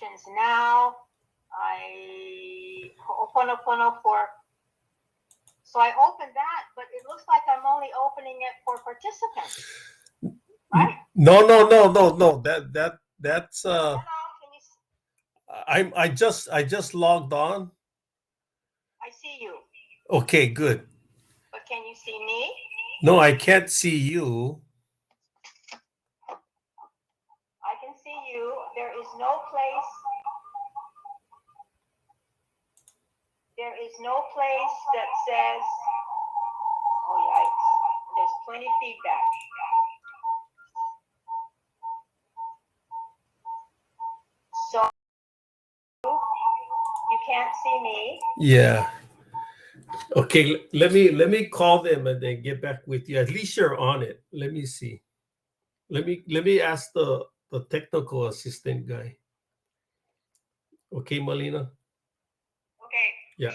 sessions now. Ho'oponopono for. So I opened that, but it looks like I'm only opening it for participants, right? No. That's Hello, can you? I just logged on. I see you. Okay, good. But can you see me? No, I can't see you. I can see you. There is no place. There is no place that says, oh yikes, there's plenty of feedback. So you can't see me. Yeah. Okay, let me call them and then get back with you. At least you're on it. Let me see. Let me ask the technical assistant guy. Okay, Malina? Okay. Yeah.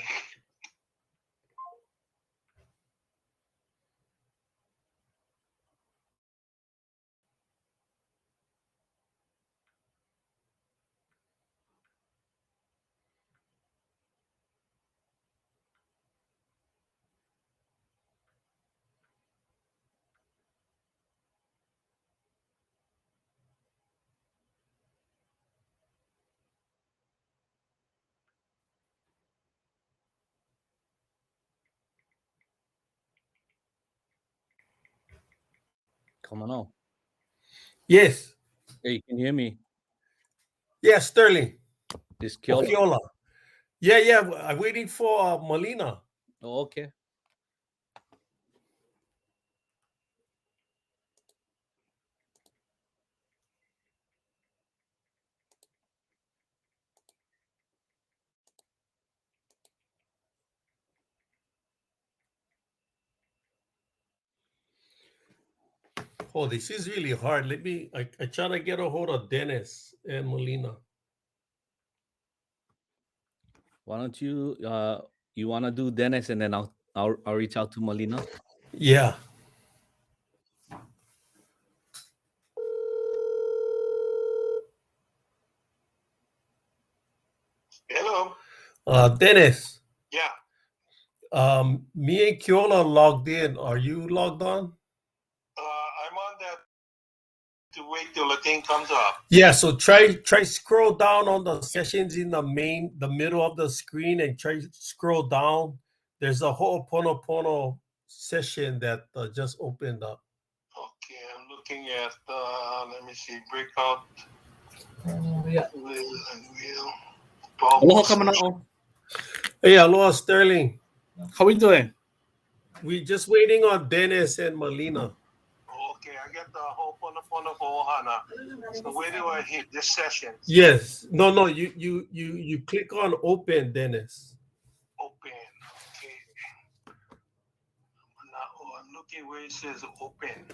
Kamanaʻo. Yes. Hey, can you hear me? Yeah, Sterling. This Keola. Keola. Yeah. I'm waiting for Malina. Oh, okay. Oh, this is really hard. I try to get a hold of Dennis and Malina. Why don't you you want to do Dennis and then I'll reach out to Malina? Yeah. Hello. Dennis. Yeah. Me and Keola logged in. Are you logged on? I'm on that to wait till the thing comes up. Yeah, so try scroll down on the sessions in the middle of the screen and try scroll down. There's a Ho'oponopono session that just opened up. Okay, I'm looking at let me see, breakout. Yeah. Wheel. Aloha, Kamanaʻo. Hey, aloha, Sterling. How we doing? We just waiting on Dennis and Malina. Okay, I get the Ho'oponopono for ʻOhana. So where do I hit this session? Yes. No. You click on open, Dennis. Open. Okay. Now I'm looking where it says open.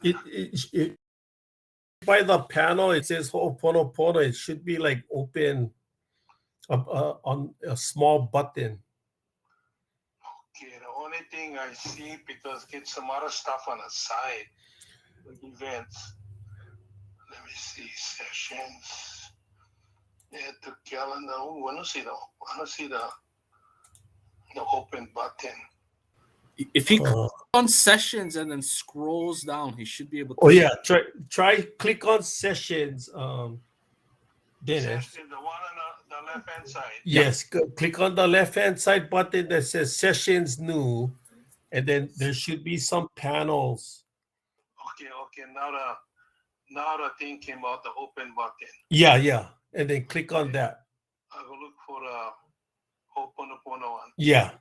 It by the panel it says Ho'oponopono. It should be like open on a small button. Okay, the only thing I see, because get some other stuff on the side, like events. Let me see, sessions. Yeah, the calendar. Oh, I don't see the open button. If he clicks on sessions and then scrolls down, he should be able to. Oh yeah, try click on sessions, Dennis. Session, the one on the left hand side. Yes, click on the left hand side button that says sessions new, and then there should be some panels. Okay. Now the thing came out, the open button. Yeah, and then click on that. I will look for the Ho'oponopono one. Yeah.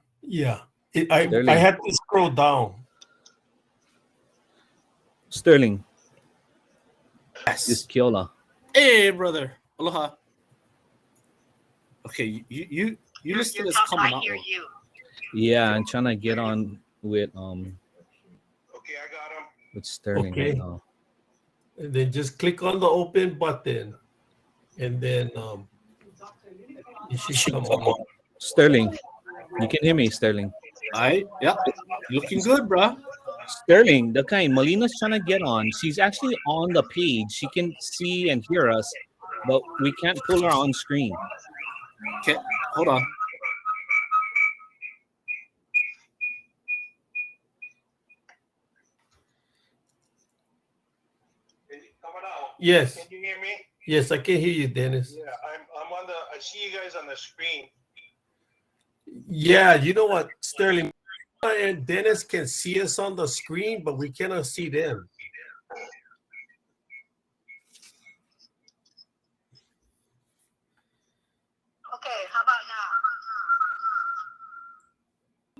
I had to scroll down. Sterling. Yes. This Keola. Hey, brother. Aloha. Okay, you listed as Kamanaʻo. Yeah, I'm trying to get on with Okay, I got him. with Sterling Okay. right now. And then just click on the open button, and then it should come on. Sterling, you can hear me, Sterling. Yeah, looking good, bro. Sterling, the kind Malina's trying to get on. She's actually on the page. She can see and hear us, but we can't pull her on screen. Okay, hold on. Yes. Can you hear me? Yes, I can hear you, Dennis. Yeah, I'm on the. I see you guys on the screen. Yeah, you know what, Sterling and Dennis can see us on the screen, but we cannot see them. Okay, how about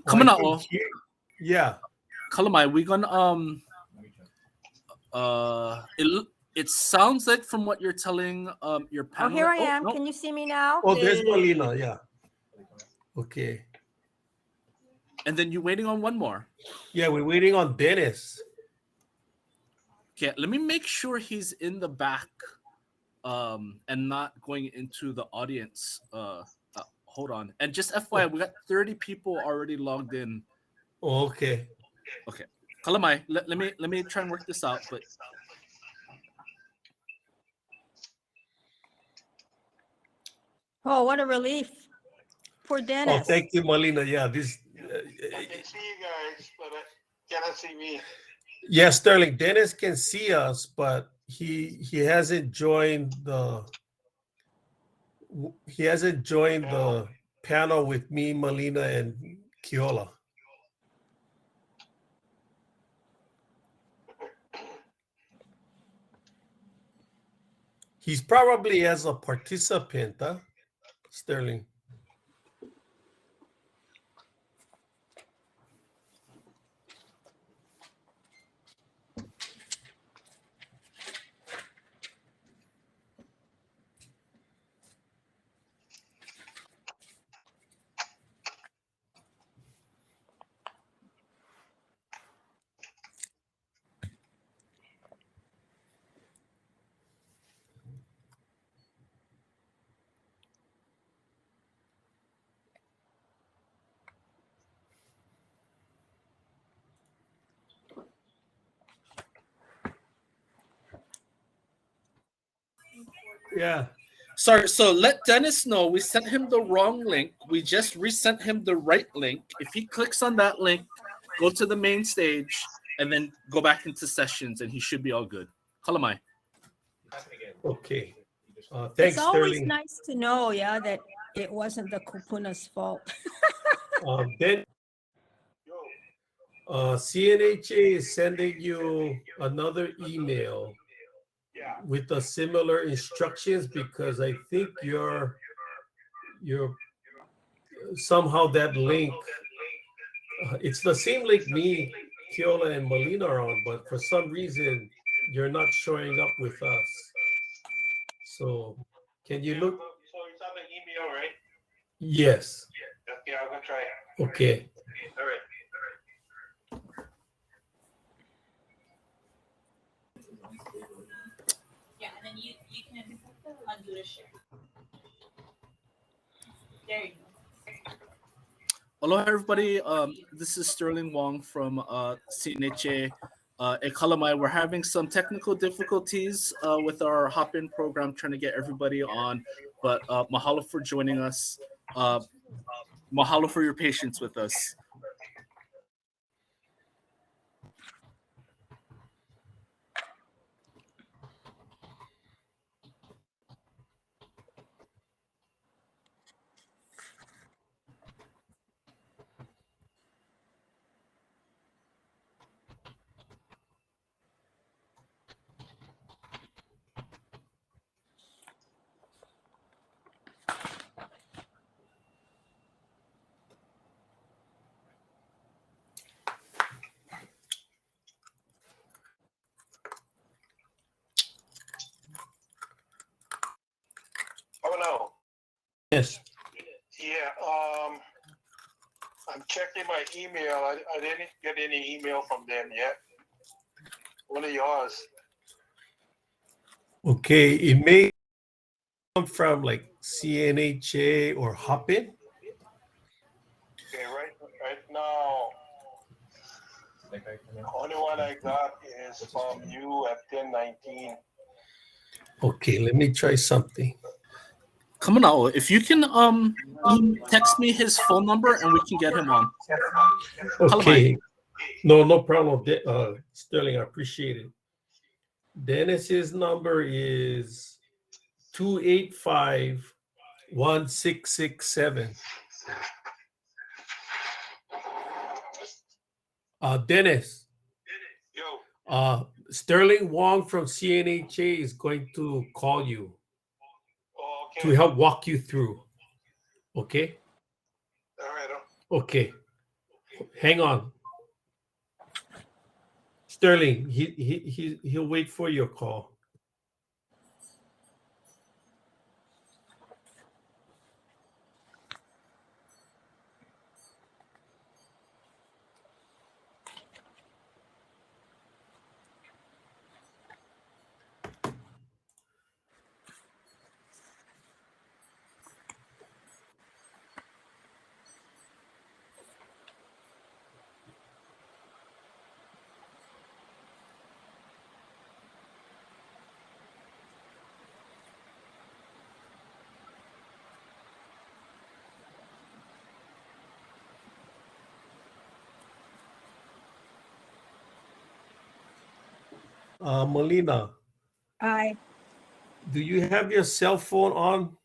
now? Coming I out. can hear- Yeah. Kalamai, we gonna it sounds like from what you're telling your Oh, panel. here I am. no. Can you see me now? Oh, there's Malina. Yeah. Okay. And then you're waiting on one more. Yeah, we're waiting on Dennis. Okay, let me make sure he's in the back and not going into the audience. Hold on. And just FYI, we got 30 people already logged in. Okay. Okay. Kalamai, let me try and work this out, but Oh, what a relief. Poor Oh, Dennis. thank you, Malina. Yeah, this. I can see you guys, but I cannot see me. Yeah, Sterling. Dennis can see us, but he hasn't joined the. He hasn't joined the panel with me, Malina, and Keola. He's probably as a participant, huh, Sterling? Yeah. sorry, so let Dennis know we sent him the wrong link. We just resent him the right link. If he clicks on that link, go to the main stage and then go back into sessions and he should be all good. Kalamai. Okay. Thanks, It's always Sterling. nice to know, yeah, that it wasn't the kupuna's fault. Then CNHA is sending you another email with the similar instructions because I think you're somehow that link. It's the same link me, Keola, and Malina are on, but for some reason you're not showing up with us. So can you look? So it's on the email, right? Yes. Okay, I'm gonna try it. Okay. All right. Yeah, and then you can undo the share. There you go. Aloha, everybody. This is Sterling Wong from CNHA. Kalamai, we're having some technical difficulties with our hop-in program, trying to get everybody on. But mahalo for joining us. Mahalo for your patience with us. Oh no. Yes. Yeah. I'm checking my email. I didn't get any email from them yet. Only yours. Okay. It may come from like CNHA or Hopin. Okay, right now, the only one I got is from you at 10:19. Okay, let me try something. Kamanaʻo, if you can text me his phone number and we can get him on. Okay. No problem. Sterling, I appreciate it. Dennis's number is 285-1667. Dennis. Yo. Sterling Wong from CNHA is going to call you Okay. to help walk you through. Okay? All right. Okay. Hang on. Sterling, he'll wait for your call. Malina, I, do you have your cell phone on?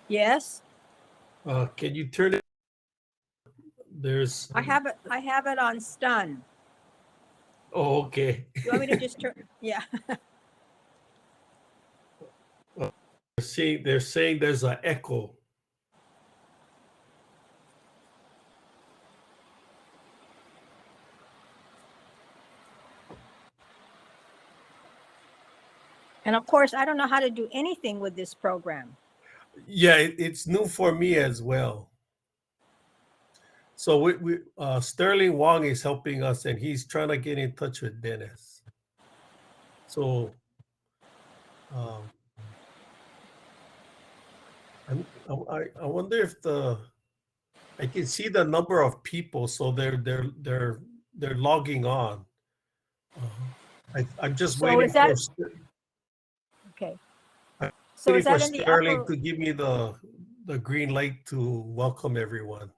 yes, Can you turn it? There's. I have it on stun. Oh, okay. You want me to just turn? Yeah. They're saying there's an echo. And of course, I don't know how to do anything with this program. Yeah, it's new for me as well. So we Sterling Wong is helping us, and he's trying to get in touch with Dennis. So I wonder if I can see the number of people, so they're logging on. I'm just So waiting is that for okay? I'm So waiting is for that in the Sterling upper? to give me the green light to welcome everyone.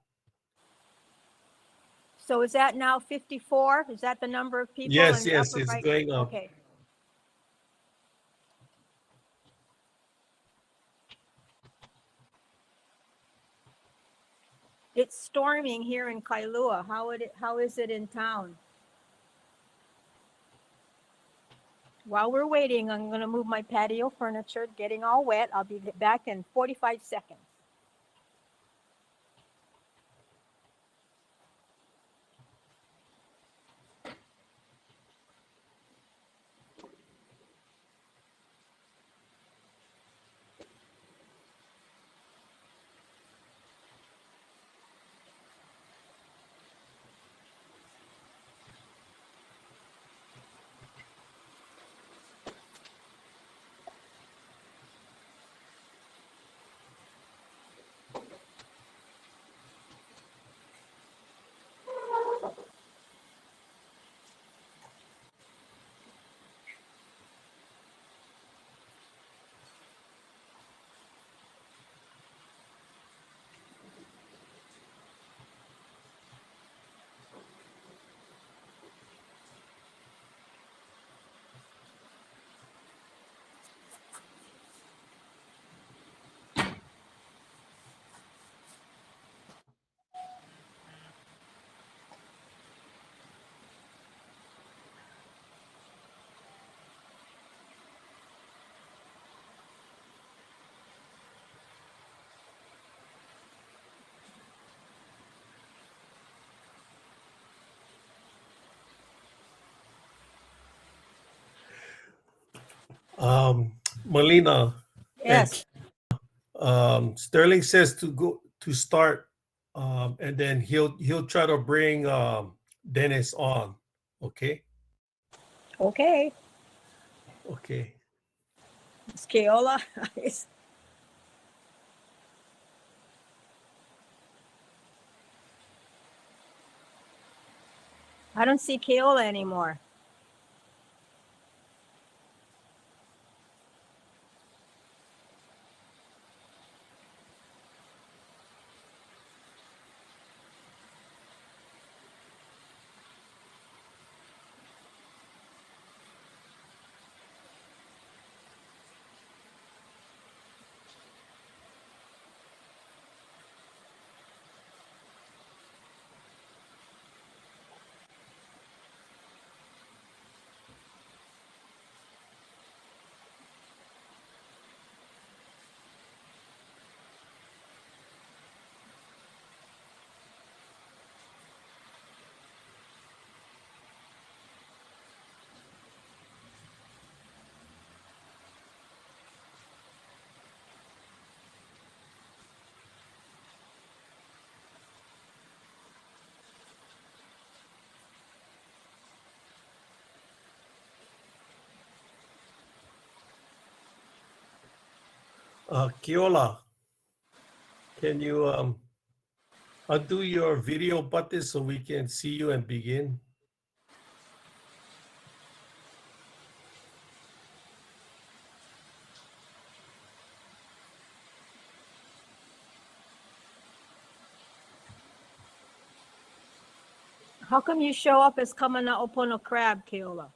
So is that now 54? Is that the number of people? Yes, in the yes, upper it's right? going up. Okay. It's storming here in Kailua. How is it in town? While we're waiting, I'm going to move my patio furniture, getting all wet. I'll be back in 45 seconds. Malina, Yes. Sterling says to go to start, and then he'll try to bring Dennis on. Okay. Okay. Okay. It's Keola. I don't see Keola anymore. Keola, can you undo your video button so we can see you and begin? How come you show up as Kamanaʻopono Crabbe, Keola?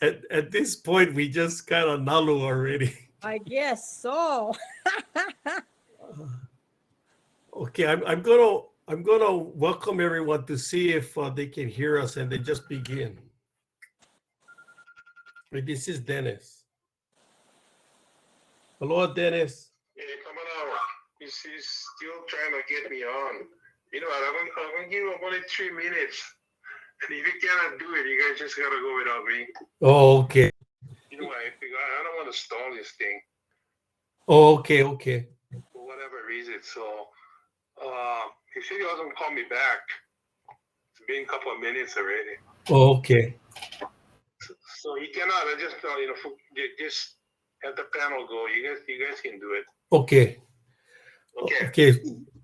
At this point, we just kind of nalu already. I guess so. Okay, I'm gonna welcome everyone to see if they can hear us, and then just begin. This is Dennis. Hello, Dennis. Hey, Kamanaʻo, he's still trying to get me on. You know what? I'm gonna give him only 3 minutes. And if you cannot do it, you guys just gotta go without me. Oh, okay. You know what? I don't want to stall this thing Oh, okay, okay. for whatever reason. So, he said he was gonna call me back. It's been a couple of minutes already. Oh, okay. So he cannot. I just just have the panel go. You guys can do it. Okay. Okay. Okay.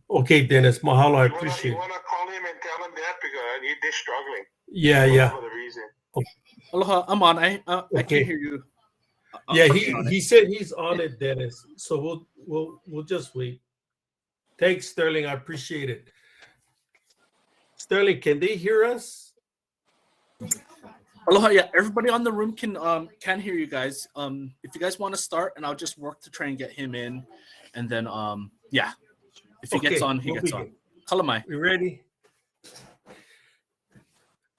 Okay, Dennis. Mahalo. I appreciate You it. wanna call him and tell him that because they're struggling. Yeah, yeah. For the reason. Aloha, I'm on. I Okay. can hear you. Yeah, he said he's on it, Dennis. So we'll just wait. Thanks, Sterling. I appreciate it. Sterling, can they hear us? Aloha, yeah. Everybody on the room can hear you guys. If you guys want to start, and I'll just work to try and get him in, and then yeah. If he gets on, he gets on. Kalamai. We ready?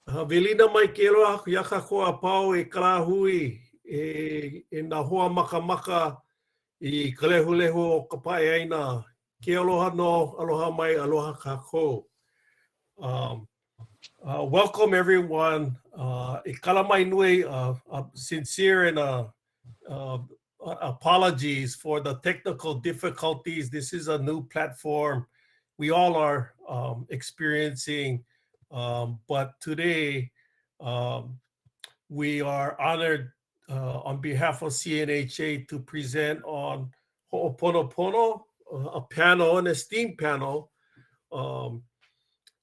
Velina mai keloa yaka koa pau e kalahui e na hoa maka I kalehulehu o ka pae aina. Ke aloha no, aloha mai, aloha kako. Welcome everyone. E kalamai nui, sincere and apologies for the technical difficulties. This is a new platform. We all are experiencing, but today we are honored on behalf of CNHA to present on Ho'oponopono, a panel, an esteemed panel.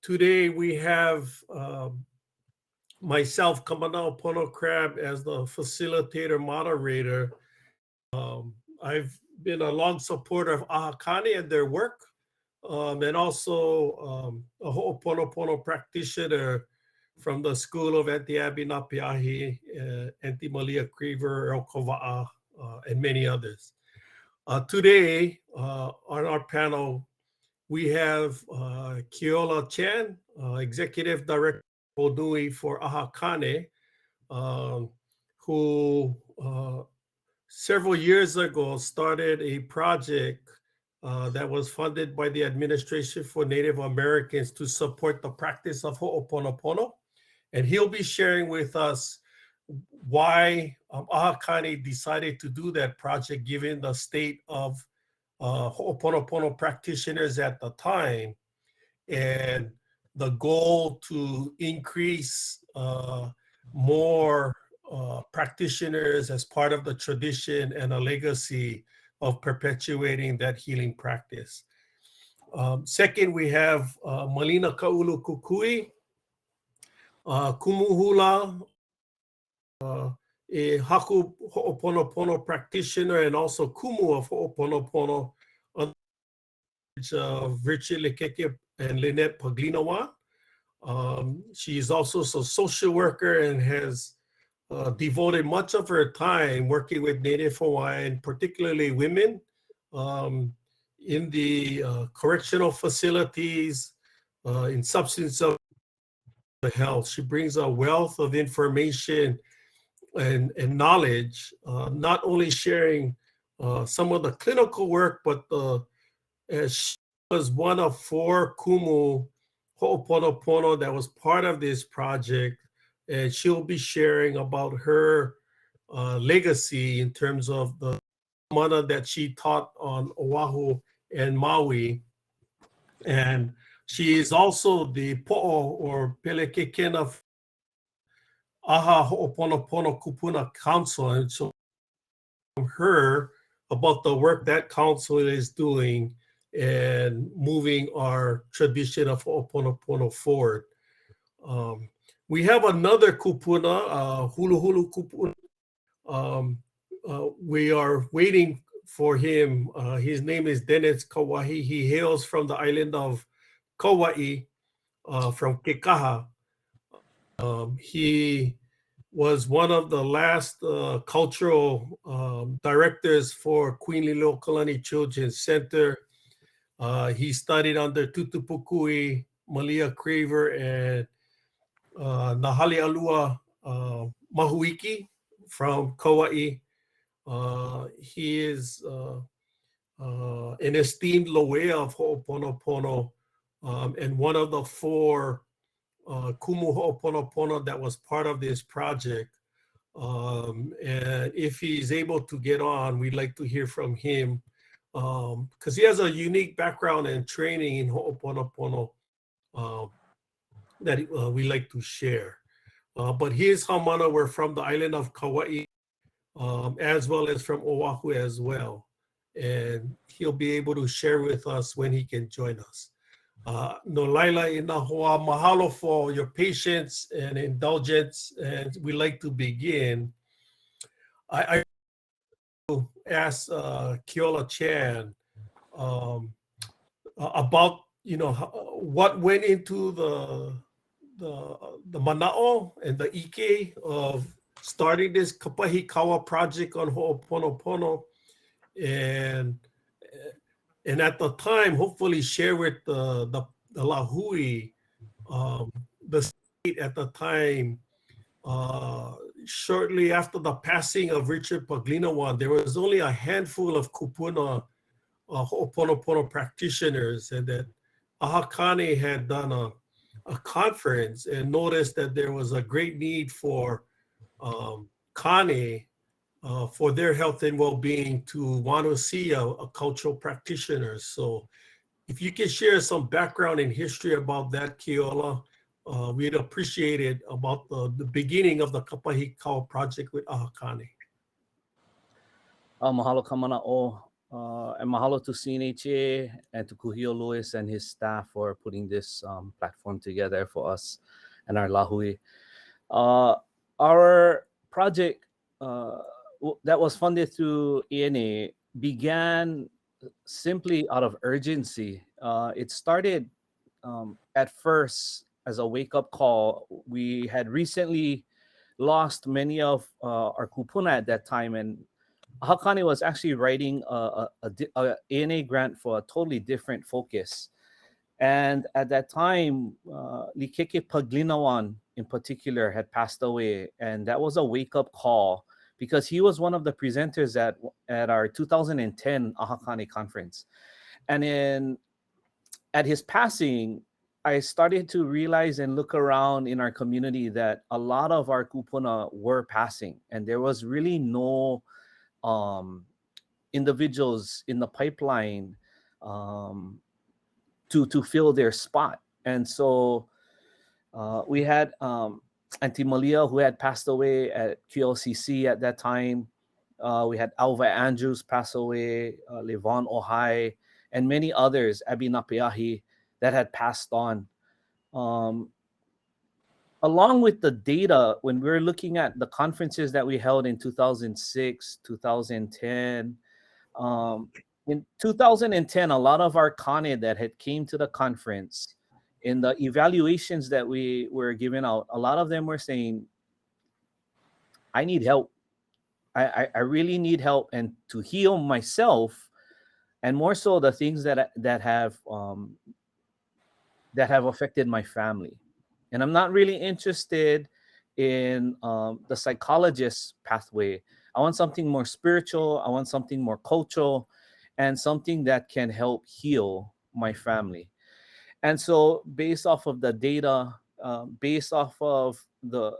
Today we have myself, Kamanaʻopono Crabbe, as the facilitator moderator. I've been a long supporter of ʻAhakane and their work, and also a Ho'oponopono practitioner from the School of Anti-Abinapiahi, Anti-Malia Creever, Earl Kova'a, and many others. Today, on our panel, we have Keola Chan, Executive Director for ʻAhakane, who several years ago started a project that was funded by the Administration for Native Americans to support the practice of Ho'oponopono. And he'll be sharing with us why ʻAhakane decided to do that project, given the state of Ho'oponopono practitioners at the time, and the goal to increase more practitioners as part of the tradition and a legacy of perpetuating that healing practice. Second, we have Malina Kaulukukui, Kumuhula, a Haku Ho'oponopono practitioner and also Kumu of Ho'oponopono, Richard Lekeke and Lynette Paglinawa. She is also a social worker and has devoted much of her time working with Native Hawaiian, particularly women, in the correctional facilities, in substance of health. She brings a wealth of information and knowledge, not only sharing some of the clinical work, but she was one of 4 Kumu Ho'oponopono that was part of this project, and she'll be sharing about her legacy in terms of the mana that she taught on Oahu and Maui. And she is also the po'o or pelekekena of Aha Ho'oponopono Kupuna Council. And so her about the work that council is doing and moving our tradition of Ho'oponopono forward. We have another kupuna, hulu hulu kupuna. We are waiting for him. His name is Dennis Kawahi. He hails from the island of Kauahi, from Kekaha. He was one of the last cultural directors for Queen Liliuokalani Children's Center. He studied under Tutupukui, Malina Kaulukukui, and Nahali Alua Mahuiki from Kauahi. He is an esteemed loea of Ho'oponopono, and one of the 4 Kumu Ho'oponopono that was part of this project. And if he's able to get on, we'd like to hear from him, because he has a unique background and training in Ho'oponopono that we like to share. But his Hamana were from the island of Kauahi, as well as from Oahu as well. And he'll be able to share with us when he can join us. No laila ina hoa, mahalo for your patience and indulgence. And we like to begin. I asked Keola Chan about, what went into the mana'o and the ike of starting this Kapahi Kawa project on Ho'oponopono, and at the time, hopefully share with the Lahui, the state at the time, shortly after the passing of Richard Paglinawan, there was only a handful of kupuna Ho'oponopono practitioners, and that Ahakane had done a conference and noticed that there was a great need for Kane, for their health and well-being, to want to see a cultural practitioner. So if you can share some background and history about that, Keola, we'd appreciate it, about the beginning of the Kapahi Kawa project with Ahakane. Mahalo Kamana'o, and mahalo to CNHA and to Kuhio Lewis and his staff for putting this platform together for us and our Lahui. Our project that was funded through ENA began simply out of urgency. It started at first as a wake-up call. We had recently lost many of our kupuna at that time, and Ahakane was actually writing a ANA grant for a totally different focus. And at that time, Likeke Paglinawan in particular had passed away, and that was a wake-up call because he was one of the presenters at our 2010 Ahakane conference. And at his passing, I started to realize and look around in our community that a lot of our kupuna were passing, and there was really no individuals in the pipeline to fill their spot. And so we had Auntie Malia, who had passed away at QLCC at that time. We had Alva Andrews pass away, Levon Ohai, and many others, Abi Napiahi, that had passed on. Along with the data, when we were looking at the conferences that we held in 2006, 2010, in 2010, a lot of our Kane that had came to the conference, in the evaluations that we were giving out, a lot of them were saying, I need help. I really need help, and to heal myself, and more so the things that have affected my family. And I'm not really interested in the psychologist pathway. I want something more spiritual. I want something more cultural, and something that can help heal my family. And so based off of the data, based off of the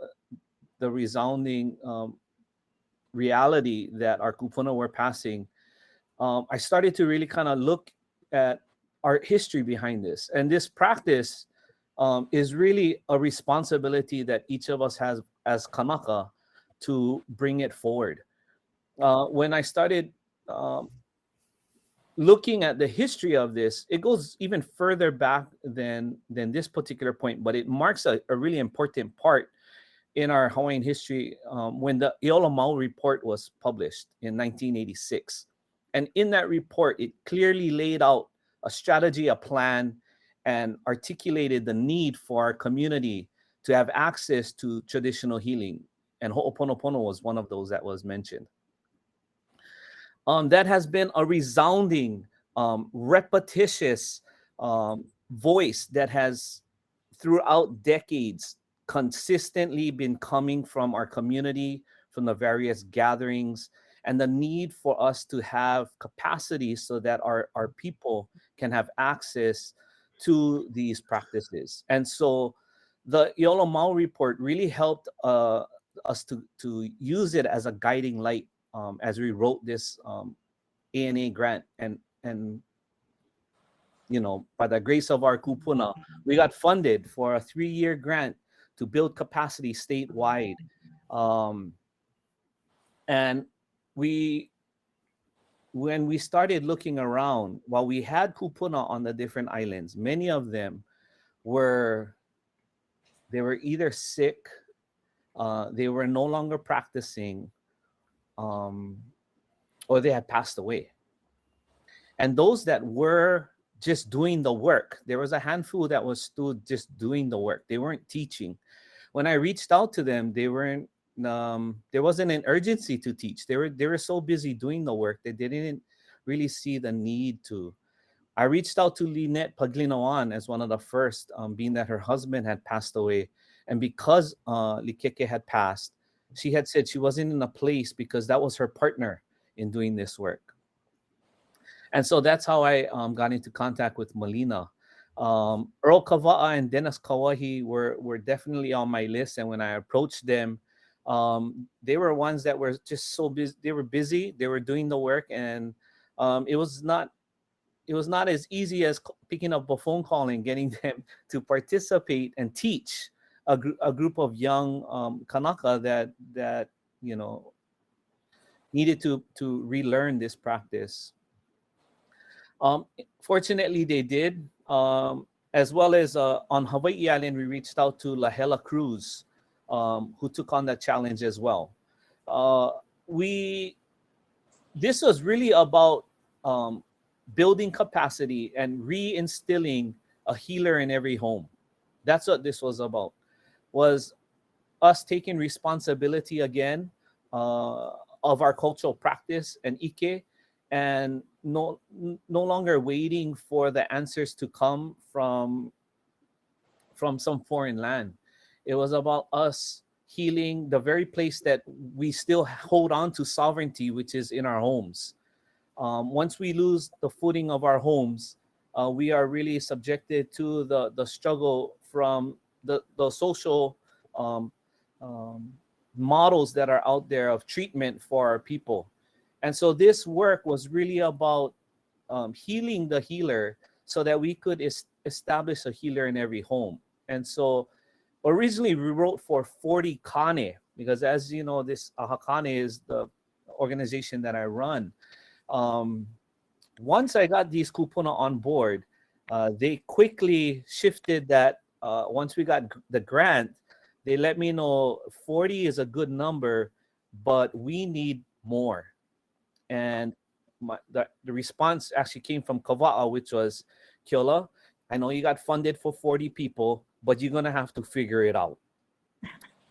resounding reality that our kupuna were passing, I started to really kind of look at our history behind this. And this practice is really a responsibility that each of us has as Kanaka to bring it forward. when I started looking at the history of this, it goes even further back than this particular point, but it marks a really important part in our Hawaiian history when the Iola Mau report was published in 1986. And in that report, it clearly laid out a strategy, a plan, and articulated the need for our community to have access to traditional healing. And Ho'oponopono was one of those that was mentioned. That has been a resounding, repetitious voice that has, throughout decades, consistently been coming from our community, from the various gatherings, and the need for us to have capacity so that our people can have access to these practices. And so the Iola Mau report really helped us to use it as a guiding light as we wrote this ANA grant. And you know, by the grace of our kupuna, we got funded for a 3-year grant to build capacity statewide. And when we started looking around, while we had kupuna on the different islands, many of them were either sick, they were no longer practicing, or they had passed away. And those that were just doing the work, there was a handful that was still just doing the work. They weren't teaching. When I reached out to them, they weren't. There wasn't an urgency to teach. They were so busy doing the work that they didn't really see the need to. I reached out to Lynette Paglinawan as one of the first, being that her husband had passed away, and because Likeke had passed, she had said she wasn't in a place because that was her partner in doing this work. And so that's how I got into contact with Malina. Earl Kava'a and Dennis Kawahi were definitely on my list. And when I approached them, they were ones that were just so busy. They were busy. They were doing the work, and it was not as easy as picking up a phone call and getting them to participate and teach a group of young Kanaka that you know needed to relearn this practice. Fortunately, they did. As well as on Hawaii Island, we reached out to Lahela Cruz, who took on that challenge as well. This was really about building capacity and reinstilling a healer in every home. That's what this was about. Was us taking responsibility again of our cultural practice and ike, and no longer waiting for the answers to come from some foreign land. It was about us healing the very place that we still hold on to sovereignty, which is in our homes. Once we lose the footing of our homes, we are really subjected to the struggle from the social models that are out there of treatment for our people. And so this work was really about healing the healer so that we could establish a healer in every home. And so originally we wrote for 40 kane, because as you know, this Ahakane is the organization that I run. Once I got these kupuna on board, they quickly shifted that. Once we got the grant, they let me know 40 is a good number, but we need more. And the response actually came from Kawa'a, which was, Keola, I know you got funded for 40 people, but you're going to have to figure it out.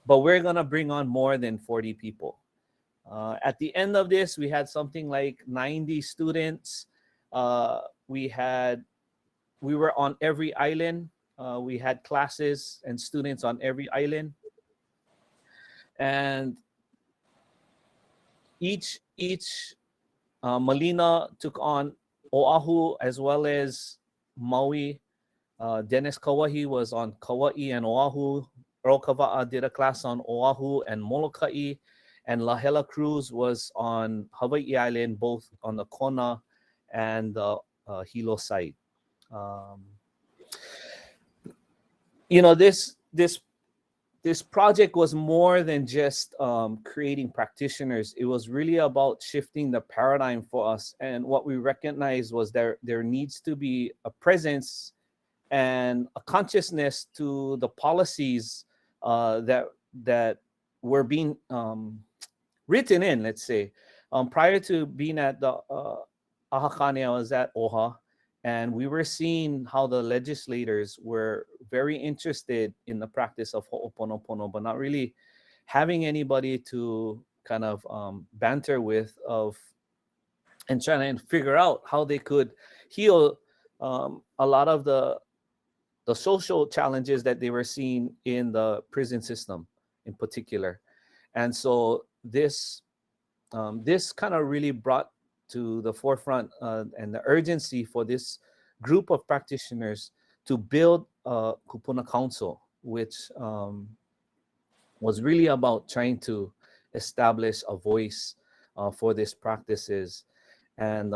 But we're going to bring on more than 40 people. At the end of this, we had something like 90 students. We were on every island. We had classes and students on every island. And each Malina took on Oahu as well as Maui. Dennis Kawahi was on Kauai and Oahu. Earl Kava'a did a class on Oahu and Molokai. And Lahela Cruz was on Hawaii Island, both on the Kona and the Hilo side. You know, this this project was more than just creating practitioners. It was really about shifting the paradigm for us. And what we recognized was there needs to be a presence and a consciousness to the policies that were being written in, let's say. Prior to being at the Ahakane, I was at OHA, and we were seeing how the legislators were very interested in the practice of Ho'oponopono, but not really having anybody to kind of banter with and trying to figure out how they could heal a lot of the social challenges that they were seeing in the prison system in particular. And so this kind of really brought to the forefront and the urgency for this group of practitioners to build a Kupuna Council, which was really about trying to establish a voice for these practices. And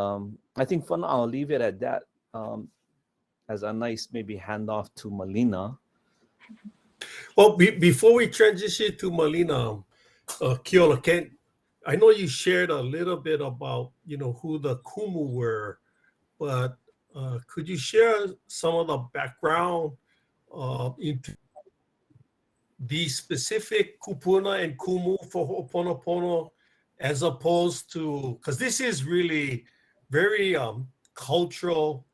I think for now, I'll leave it at that as a nice maybe handoff to Malina. Well, before we transition to Malina, Keola, I know you shared a little bit about, who the Kumu were, but could you share some of the background into the specific Kupuna and Kumu for Ho'oponopono, as opposed to, because this is really very cultural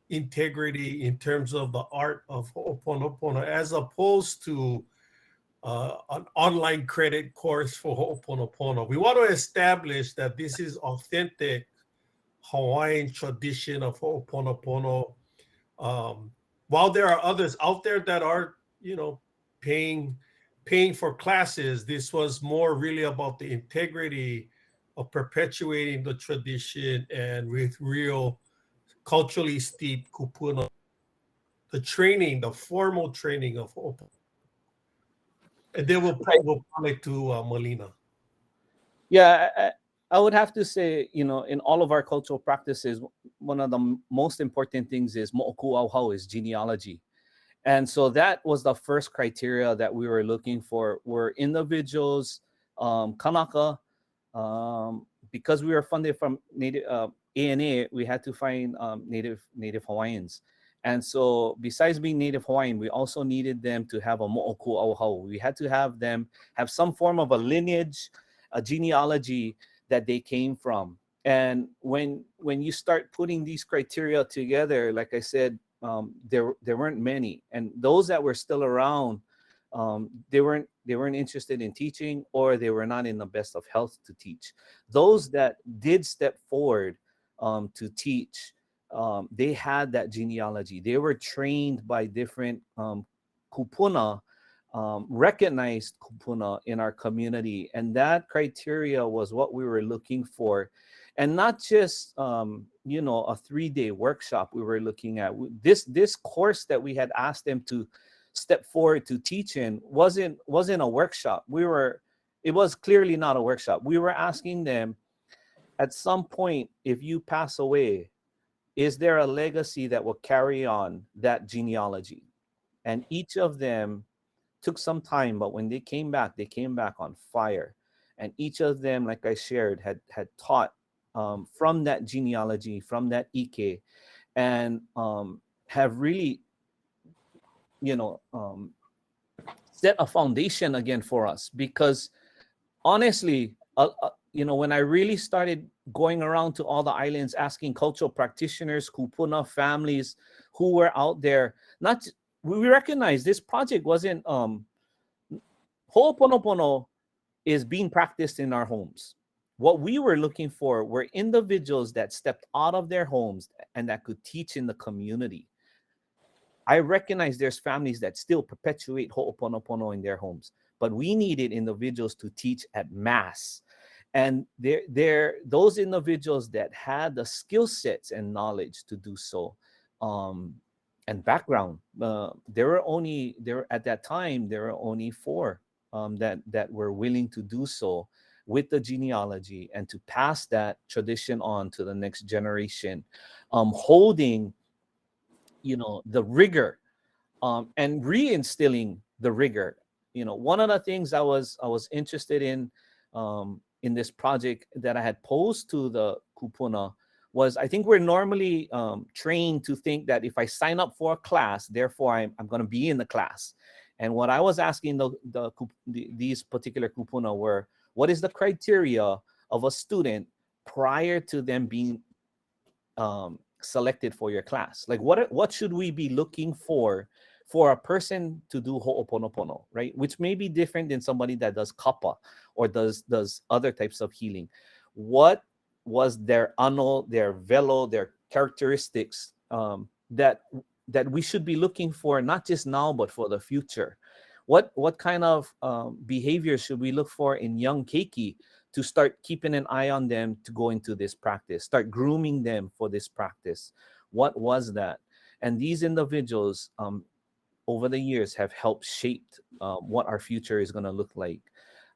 integrity in terms of the art of Ho'oponopono, as opposed to an online credit course for Ho'oponopono. We want to establish that this is authentic Hawaiian tradition of Ho'oponopono. While there are others out there that are, paying for classes, this was more really about the integrity of perpetuating the tradition and with real culturally steeped kupuna, the formal training of Ho'oponopono. And then we'll probably to Malina. Yeah, I would have to say, in all of our cultural practices, one of the most important things is mo'oku auhau, is genealogy. And so that was the first criteria that we were looking for, were individuals, kanaka, because we were funded from Native ANA, we had to find Native Hawaiians. And so besides being Native Hawaiian, we also needed them to have a mo'oku auhau. We had to have them have some form of a lineage, a genealogy that they came from. And when you start putting these criteria together, like I said, there weren't many. And those that were still around, they weren't interested in teaching, or they were not in the best of health to teach. Those that did step forward to teach, they had that genealogy. They were trained by different kupuna, recognized kupuna in our community. And that criteria was what we were looking for. And not just, a 3-day workshop we were looking at. This course that we had asked them to step forward to teach in wasn't a workshop. It was clearly not a workshop. We were asking them, at some point, if you pass away, is there a legacy that will carry on that genealogy? And each of them took some time, but when they came back on fire. And each of them, like I shared, had taught from that genealogy, from that ike, and have really, set a foundation again for us. Because honestly, when I really started going around to all the islands, asking cultural practitioners, kupuna families who were out there, we recognize this project wasn't Ho'oponopono is being practiced in our homes. What we were looking for were individuals that stepped out of their homes and that could teach in the community. I recognize there's families that still perpetuate Ho'oponopono in their homes, but we needed individuals to teach at mass. And those individuals that had the skill sets and knowledge to do so, and background. At that time there were only 4 that were willing to do so with the genealogy and to pass that tradition on to the next generation, holding, the rigor and reinstilling the rigor. One of the things I was interested in this project that I had posed to the kupuna was, I think we're normally trained to think that if I sign up for a class, therefore I'm going to be in the class. And what I was asking these particular kupuna were, what is the criteria of a student prior to them being selected for your class? Like, what should we be looking for a person to do Ho'oponopono, right? Which may be different than somebody that does kapa or does other types of healing. What was their ano, their velo, their characteristics that we should be looking for, not just now, but for the future? What kind of behaviors should we look for in young keiki to start keeping an eye on them to go into this practice, start grooming them for this practice? What was that? And these individuals over the years have helped shape what our future is going to look like.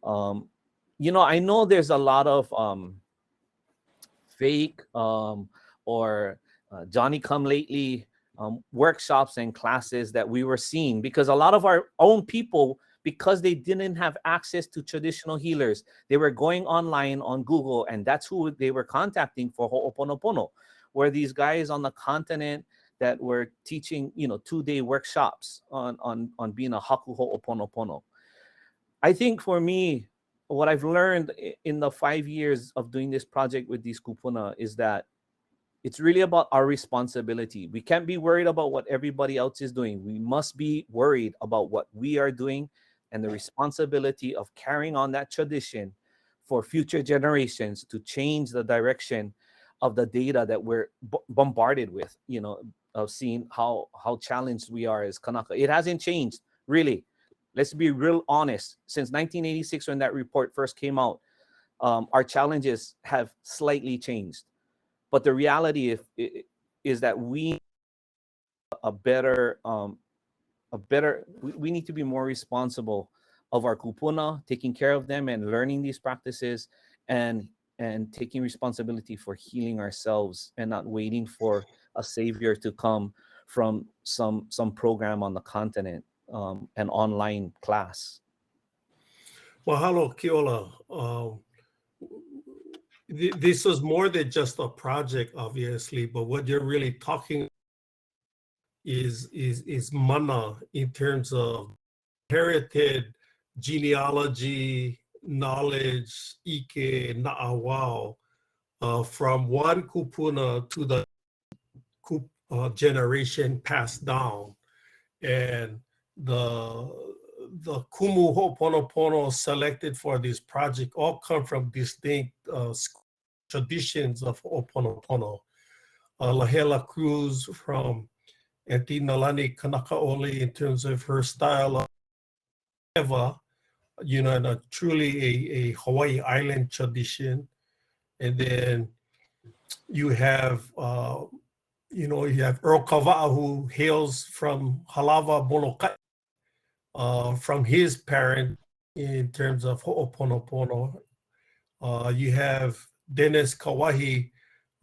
I know there's a lot of fake or Johnny come lately workshops and classes that we were seeing, because a lot of our own people, because they didn't have access to traditional healers, they were going online on Google, and that's who they were contacting for Ho'oponopono, where these guys on the continent that were teaching 2-day workshops on being a haku Ho'oponopono. I think for me, what I've learned in the 5 years of doing this project with these kupuna is that it's really about our responsibility. We can't be worried about what everybody else is doing. We must be worried about what we are doing and the responsibility of carrying on that tradition for future generations to change the direction of the data that we're bombarded with, of seeing how challenged we are as Kanaka. It hasn't changed, really. Let's be real honest. Since 1986, when that report first came out, our challenges have slightly changed. But the reality is that we we need to be more responsible of our kupuna, taking care of them and learning these practices, and taking responsibility for healing ourselves and not waiting for a savior to come from some program on the continent, an online class. Mahalo, Keola. This was more than just a project, obviously, but what you're really talking is mana in terms of inherited genealogy, knowledge, ike, na'awao, from one kupuna to the generation passed down. And the kumu Ho'oponopono selected for this project all come from distinct traditions of Ho'oponopono. Lahela Cruz from Auntie Nalani Kanakaʻole in terms of her style of Eva, and truly a Hawaii Island tradition. And then you have Earl Kava'a, who hails from Halawa Molokai, from his parent in terms of Ho'oponopono. You have Dennis Kawahi,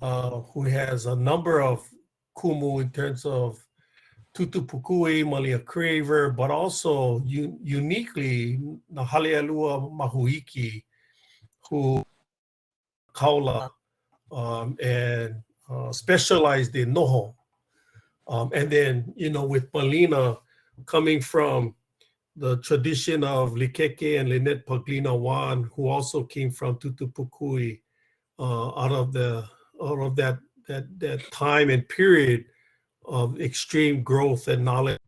who has a number of kumu in terms of Tutupukui, Malia Craver, but also uniquely Nahalealua Mahuiki, who kaula and specialized in noho. And then, with Malina coming from the tradition of Likeke and Lynette Paglina Wan, who also came from Tutupukui, out of that time and period of extreme growth and knowledge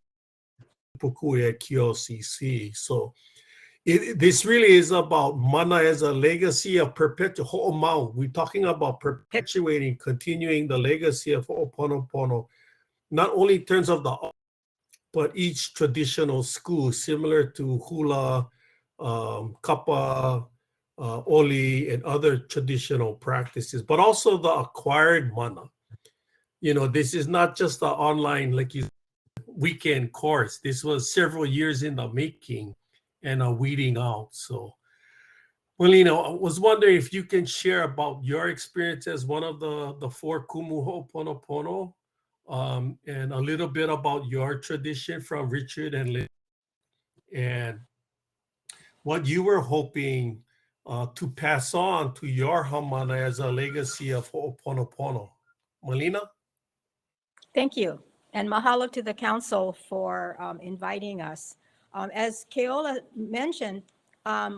Pukui at QLCC. So this really is about mana as a legacy of perpetual ho'omau. We're talking about perpetuating, continuing the legacy of Ho'oponopono, not only in terms of but each traditional school, similar to hula, kapa, oli, and other traditional practices, but also the acquired mana. This is not just an online, weekend course. This was several years in the making and a weeding out. So, Malina, I was wondering if you can share about your experience as one of the 4 kumu Ho'oponopono, and a little bit about your tradition from Richard and Liz, and what you were hoping to pass on to your haumana as a legacy of Ho'oponopono. Malina? Thank you. And mahalo to the council for inviting us. As Keola mentioned,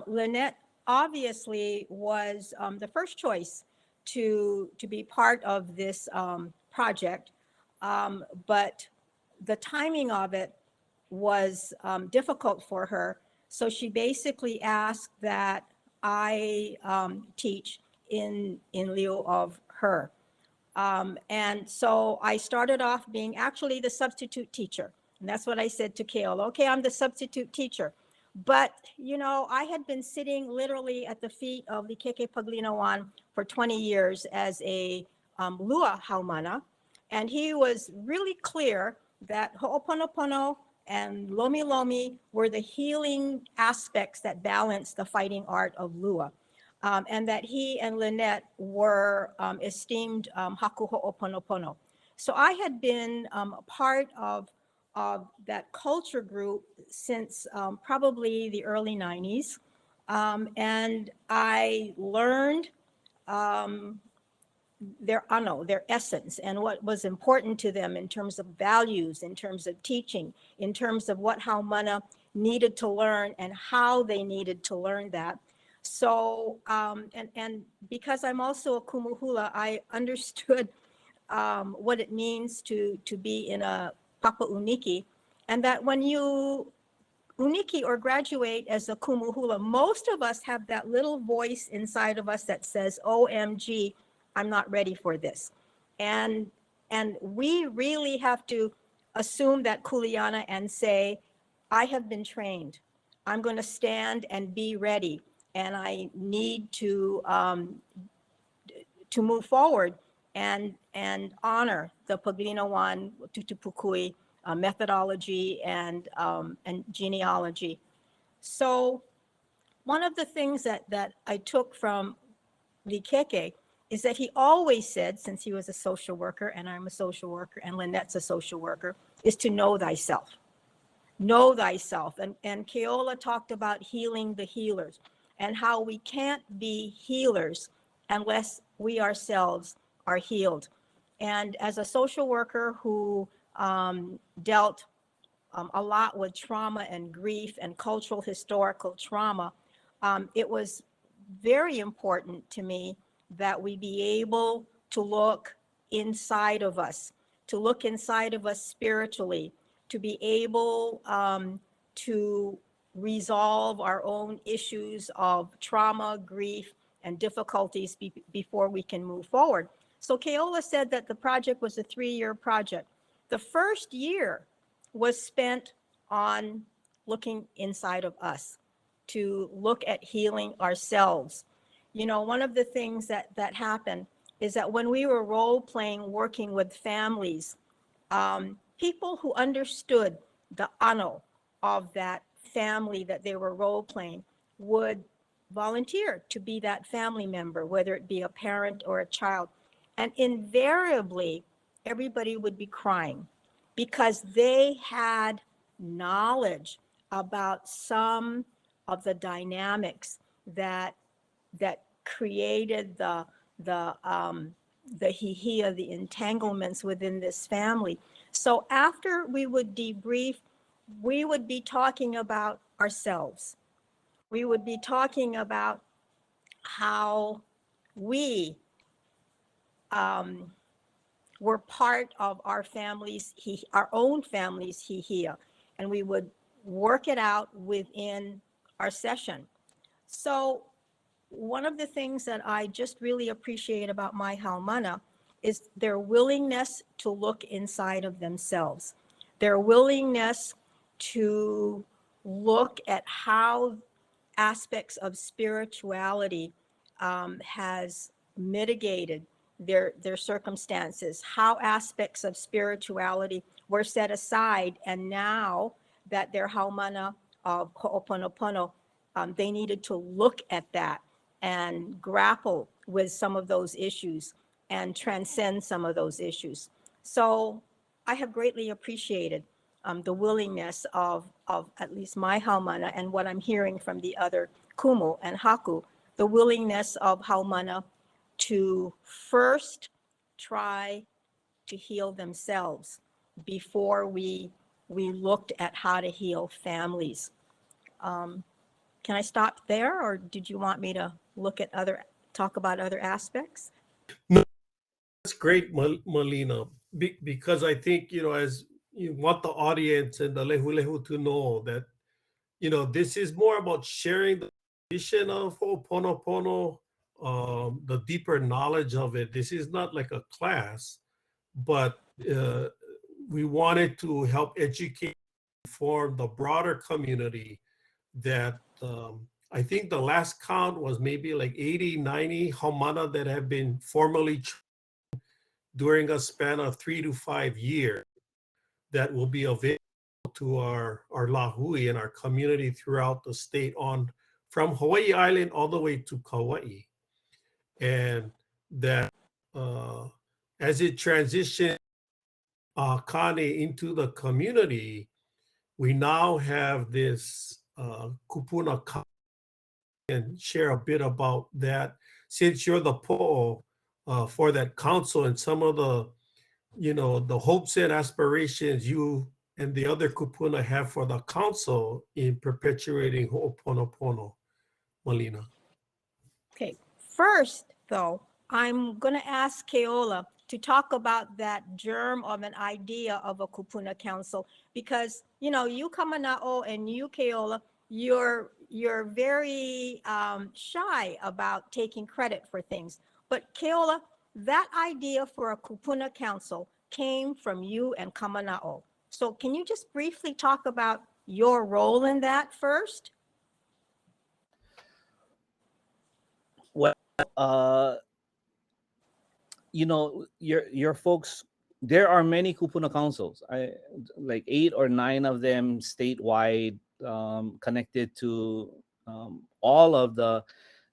Lynette obviously was the first choice to be part of this project, but the timing of it was difficult for her. So she basically asked that I teach in lieu of her. And so I started off being actually the substitute teacher. And that's what I said to Keola. Okay, I'm the substitute teacher. But, you know, I had been sitting literally at the feet of the Keke Paglinawan for 20 years as a lua haumana. And he was really clear that Ho'oponopono and Lomi Lomi were the healing aspects that balanced the fighting art of lua. And that he and Lynette were esteemed haku ho'oponopono. So I had been part of that culture group since probably the early 90s. And I learned their essence and what was important to them in terms of values, in terms of teaching, in terms of what haumana needed to learn and how they needed to learn that. So, and because I'm also a kumuhula, I understood what it means to be in a papa uniki, and that when you uniki or graduate as a kumuhula, most of us have that little voice inside of us that says, OMG, I'm not ready for this. And we really have to assume that kuleana and say, I have been trained. I'm going to stand and be ready. And I need to move forward and honor the Paglinawan Tutupukui methodology and genealogy. So one of the things that I took from Likeke is that he always said, since he was a social worker and I'm a social worker and Lynette's a social worker, is to know thyself. Know thyself. And Keola talked about healing the healers and how we can't be healers unless we ourselves are healed. And as a social worker who dealt a lot with trauma and grief and cultural historical trauma, it was very important to me that we be able to look inside of us, spiritually, to be able to resolve our own issues of trauma, grief, and difficulties before we can move forward. So Keola said that the project was a 3-year project. The first year was spent on looking inside of us, to look at healing ourselves. You know, one of the things that happened is that when we were role-playing, working with families, people who understood the ano of that family that they were role-playing would volunteer to be that family member, whether it be a parent or a child. And invariably, everybody would be crying because they had knowledge about some of the dynamics that created the hihia, the entanglements within this family. So after we would debrief, we would be talking about ourselves. We would be talking about how we were part of our families, our own families hihia, and we would work it out within our session. So one of the things that I just really appreciate about my haumana is their willingness to look inside of themselves, their willingness to look at how aspects of spirituality has mitigated their circumstances, how aspects of spirituality were set aside, and now that they're haumana of Ho'oponopono, they needed to look at that and grapple with some of those issues and transcend some of those issues. So I have greatly appreciated the willingness of at least my haumana and what I'm hearing from the other kumu and haku, the willingness of haumana to first try to heal themselves before we looked at how to heal families. Can I stop there, or did you want me to talk about other aspects? No, that's great, Malina, because I think, as you want the audience and the lehu to know that, this is more about sharing the vision of Ho'oponopono, the deeper knowledge of it. This is not like a class, but we wanted to help educate, inform the broader community that I think the last count was maybe like 80, 90 haumana that have been formally trained during a span of 3 to 5 years that will be available to our lahui and our community throughout the state from Hawaii Island all the way to Kauahi. And that as it transitions Kane into the community, we now have this kupuna and share a bit about that, since you're the po'o for that council and some of the, the hopes and aspirations you and the other kupuna have for the council in perpetuating Ho'oponopono, Malina. Okay, first though, I'm going to ask Keola to talk about that germ of an idea of a kupuna council, because you Kamana'o and you Keola, you're very shy about taking credit for things. But Keola, that idea for a kupuna council came from you and Kamana'o. So can you just briefly talk about your role in that first? Well, your folks, there are many kupuna councils. Like 8 or 9 of them statewide, connected to all of the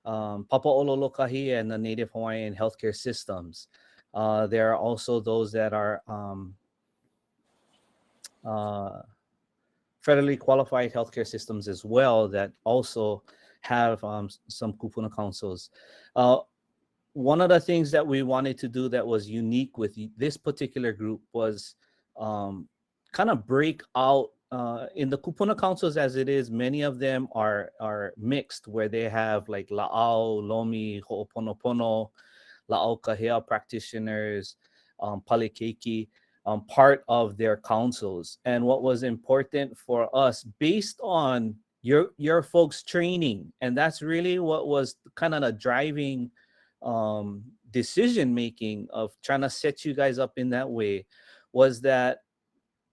Papa'ololokahi and the Native Hawaiian healthcare systems. There are also those that are federally qualified healthcare systems as well that also have some kupuna councils. One of the things that we wanted to do that was unique with this particular group was kind of break out in the kupuna councils as it is. Many of them are mixed, where they have like la'au, lomi, ho'oponopono, la'au kahea practitioners, palikeiki, part of their councils. And what was important for us, based on your folks' training, and that's really what was kind of the driving decision making of trying to set you guys up in that way, was that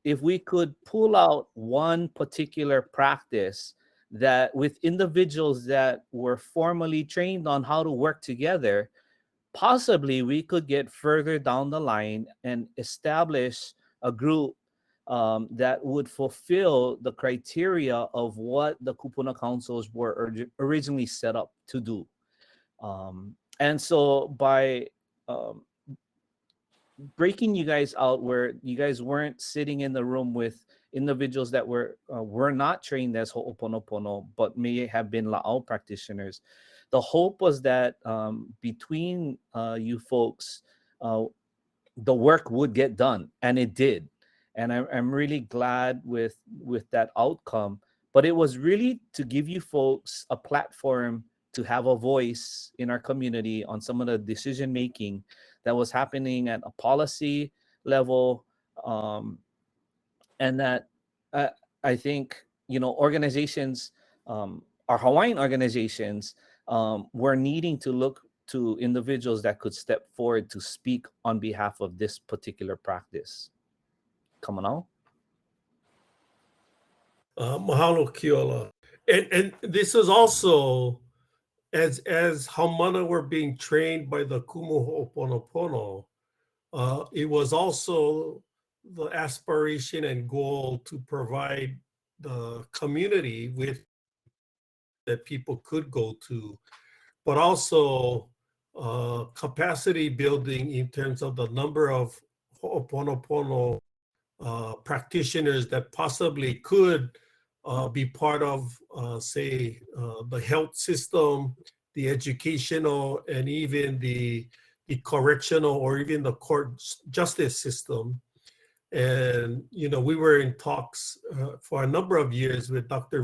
if we could pull out one particular practice that with individuals that were formally trained on how to work together, possibly we could get further down the line and establish a group that would fulfill the criteria of what the kupuna councils were originally set up to do. And so by breaking you guys out, where you guys weren't sitting in the room with individuals that were not trained as Ho'oponopono, but may have been la'au practitioners, the hope was that between you folks, the work would get done, and it did. And I'm really glad with that outcome. But it was really to give you folks a platform to have a voice in our community on some of the decision making that was happening at a policy level, and that I think organizations, our Hawaiian organizations, were needing to look to individuals that could step forward to speak on behalf of this particular practice. Come on out. Mahalo, Keola. And this is also, as haumana were being trained by the kumu Ho'oponopono, it was also the aspiration and goal to provide the community with that people could go to, but also capacity building in terms of the number of Ho'oponopono practitioners that possibly could be part of, say, the health system, the educational, and even the correctional or even the court justice system. And, you know, we were in talks for a number of years with Dr.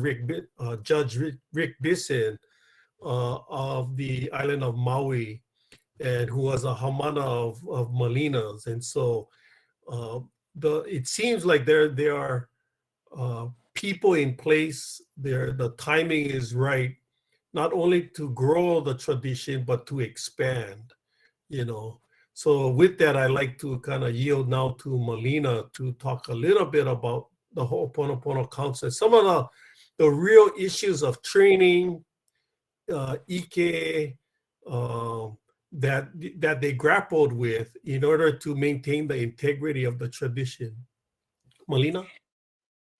Judge Rick Bisson of the island of Maui, and who was a Hamana of Malinas. And so it seems like there are people in place there. The timing is right, not only to grow the tradition, but to expand, you know. So with that, I like to kind of yield now to Malina to talk a little bit about the Ho'oponopono Council, some of the real issues of training, ike, that they grappled with in order to maintain the integrity of the tradition. Malina?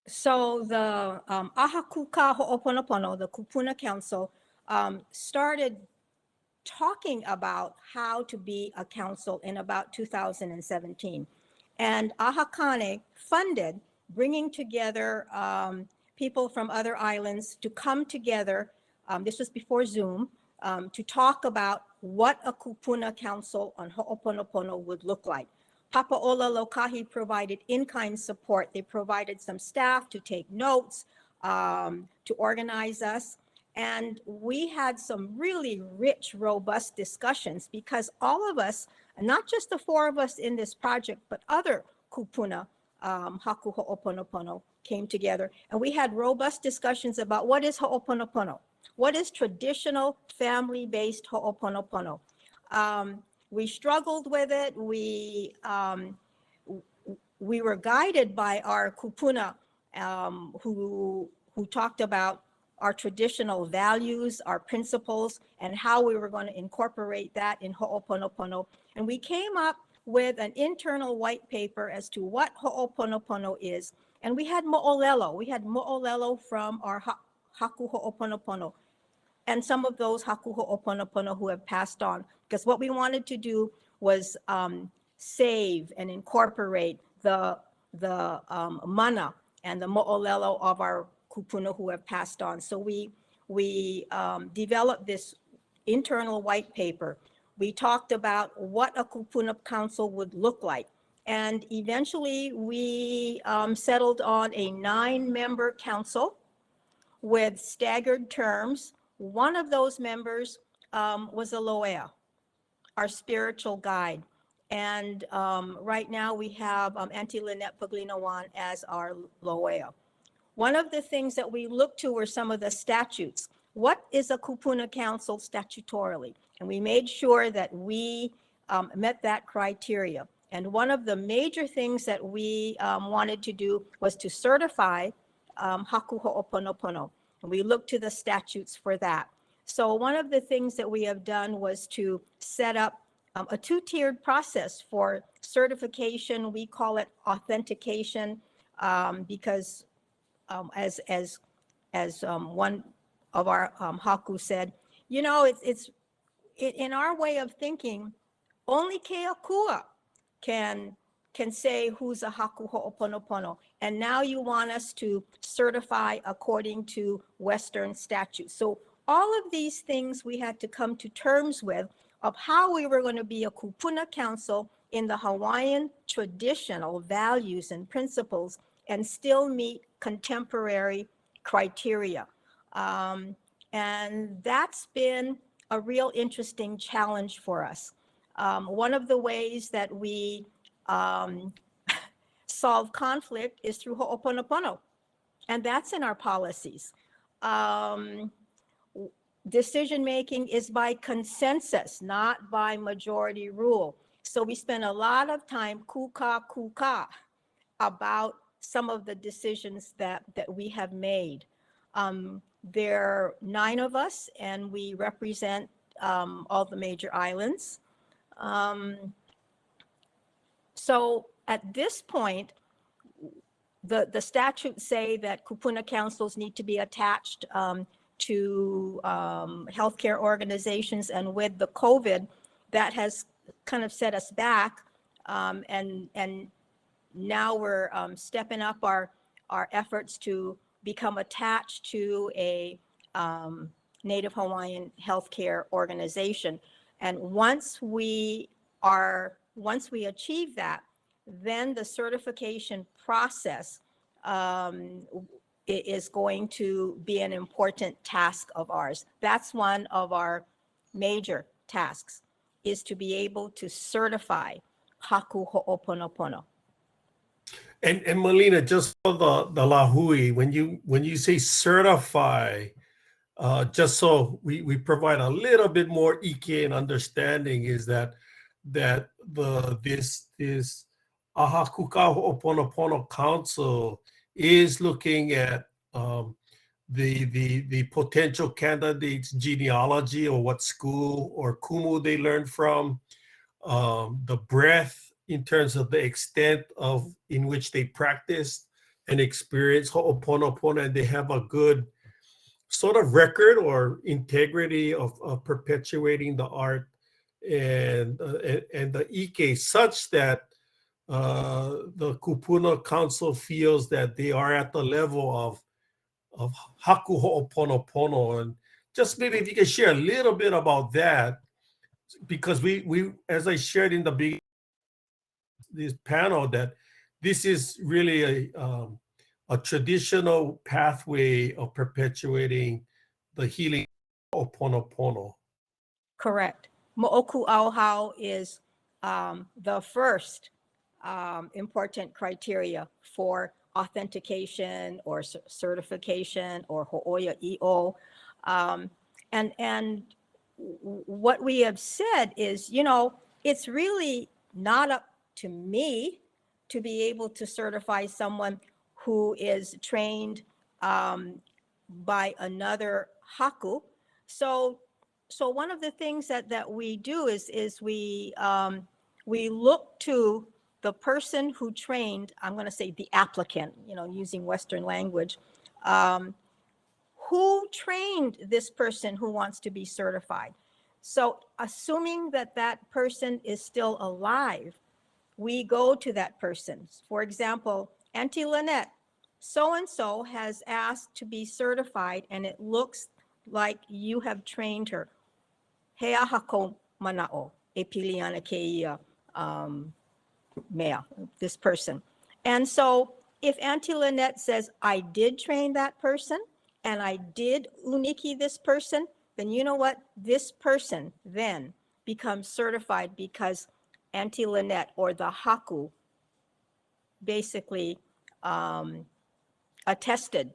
So the Ahakuka Ho'oponopono, the Kupuna Council, started talking about how to be a council in about 2017. And Ahakane funded bringing together people from other islands to come together, this was before Zoom, to talk about what a Kupuna Council on Ho'oponopono would look like. Papaola Lokahi provided in-kind support. They provided some staff to take notes, to organize us. And we had some really rich, robust discussions because all of us, not just the four of us in this project, but other kupuna, Haku Ho'oponopono, came together. And we had robust discussions about what is Ho'oponopono, what is traditional family-based Ho'oponopono. We struggled with it. We were guided by our kupuna who talked about our traditional values, our principles, and how we were going to incorporate that in Ho'oponopono. And we came up with an internal white paper as to what Ho'oponopono is. And we had mo'olelo. We had mo'olelo from our Haku Ho'oponopono and some of those Haku Ho'oponopono who have passed on. Because what we wanted to do was save and incorporate the mana and the mo'olelo of our kupuna who have passed on. So we developed this internal white paper. We talked about what a kupuna council would look like. And eventually we settled on a 9-member council with staggered terms. One of those members was a loea, our spiritual guide. And right now we have Auntie Lynette Paglinawan as our loea. One of the things that we looked to were some of the statutes. What is a kupuna council statutorily? And we made sure that we met that criteria. And one of the major things that we wanted to do was to certify Haku Ho'oponopono. And we looked to the statutes for that. So one of the things that we have done was to set up a 2-tiered process for certification. We call it authentication because as one of our Haku said, you know, it's in our way of thinking, only Keakua can say who's a Haku Ho'oponopono. And now you want us to certify according to Western statutes. So all of these things we had to come to terms with of how we were going to be a kupuna council in the Hawaiian traditional values and principles and still meet contemporary criteria. And that's been a real interesting challenge for us. One of the ways that we solve conflict is through Ho'oponopono, and that's in our policies. Decision-making is by consensus, not by majority rule. So we spend a lot of time kuka about some of the decisions that we have made. There are 9 of us, and we represent all the major islands. So at this point, the statutes say that kupuna councils need to be attached to healthcare organizations, and with the COVID, that has kind of set us back. And now we're stepping up our efforts to become attached to a Native Hawaiian healthcare organization. And once we achieve that, then the certification process is going to be an important task of ours. That's one of our major tasks, is to be able to certify Haku Ho'oponopono. And Malina, just for the Lahui, when you say certify, just so we provide a little bit more ike and understanding, is that this Ahakuka Ho'oponopono Council is looking at the potential candidates' genealogy, or what school or kumu they learned from, the breadth in terms of the extent in which they practiced and experienced Ho'oponopono, and they have a good sort of record or integrity of perpetuating the art and the ike, such that the Kupuna Council feels that they are at the level of Haku Ho'oponopono. And just maybe if you can share a little bit about that, because we as I shared in the beginning this panel, that this is really a traditional pathway of perpetuating the healing of Ho'oponopono. Correct. Mo'oku Auhau is the first important criteria for authentication or certification or ho'oia i'o. And what we have said is, it's really not up to me to be able to certify someone who is trained by another haku. So one of the things that we do is we look to the person who trained, I'm going to say the applicant, using Western language, who trained this person who wants to be certified. So assuming that person is still alive, we go to that person. For example, Auntie Lynette, so-and-so has asked to be certified, and it looks like you have trained her. He ahako mana'o, e pilina keia mea, this person. And so if Auntie Lynette says, I did train that person, and I did uniki this person, then you know what? This person then becomes certified because Auntie Lynette, or the haku, basically attested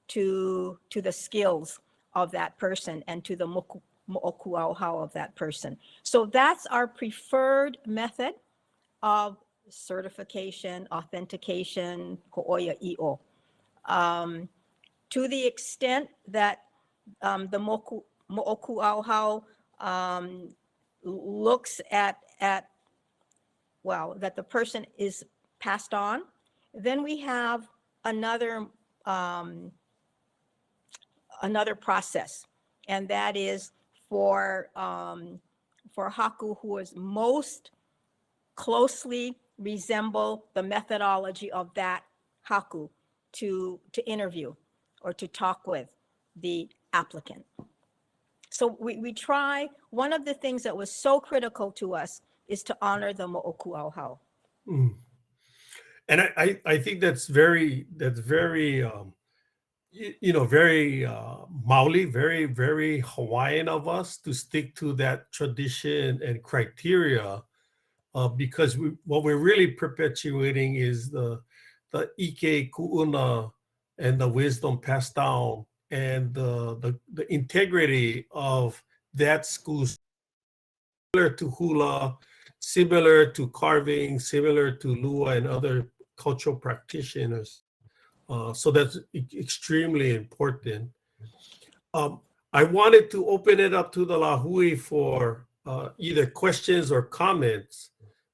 to the skills of that person and to the mo'oku auhau of that person. So that's our preferred method of certification, authentication, ho'oia i'o. To the extent that the mo'oku auhau looks at that the person is passed on, then we have another process, and that is for haku who is most closely resemble the methodology of that haku to interview or to talk with the applicant. So we try, one of the things that was so critical to us is to honor the mo'oku auhau. Mm. And I think that's very very Maoli, very, very Hawaiian of us to stick to that tradition and criteria, because what we're really perpetuating is the ike ku'una and the wisdom passed down, and the integrity of that school, similar to hula, similar to carving, similar to lua and other cultural practitioners. So that's extremely important. I wanted to open it up to the Lahui for either questions or comments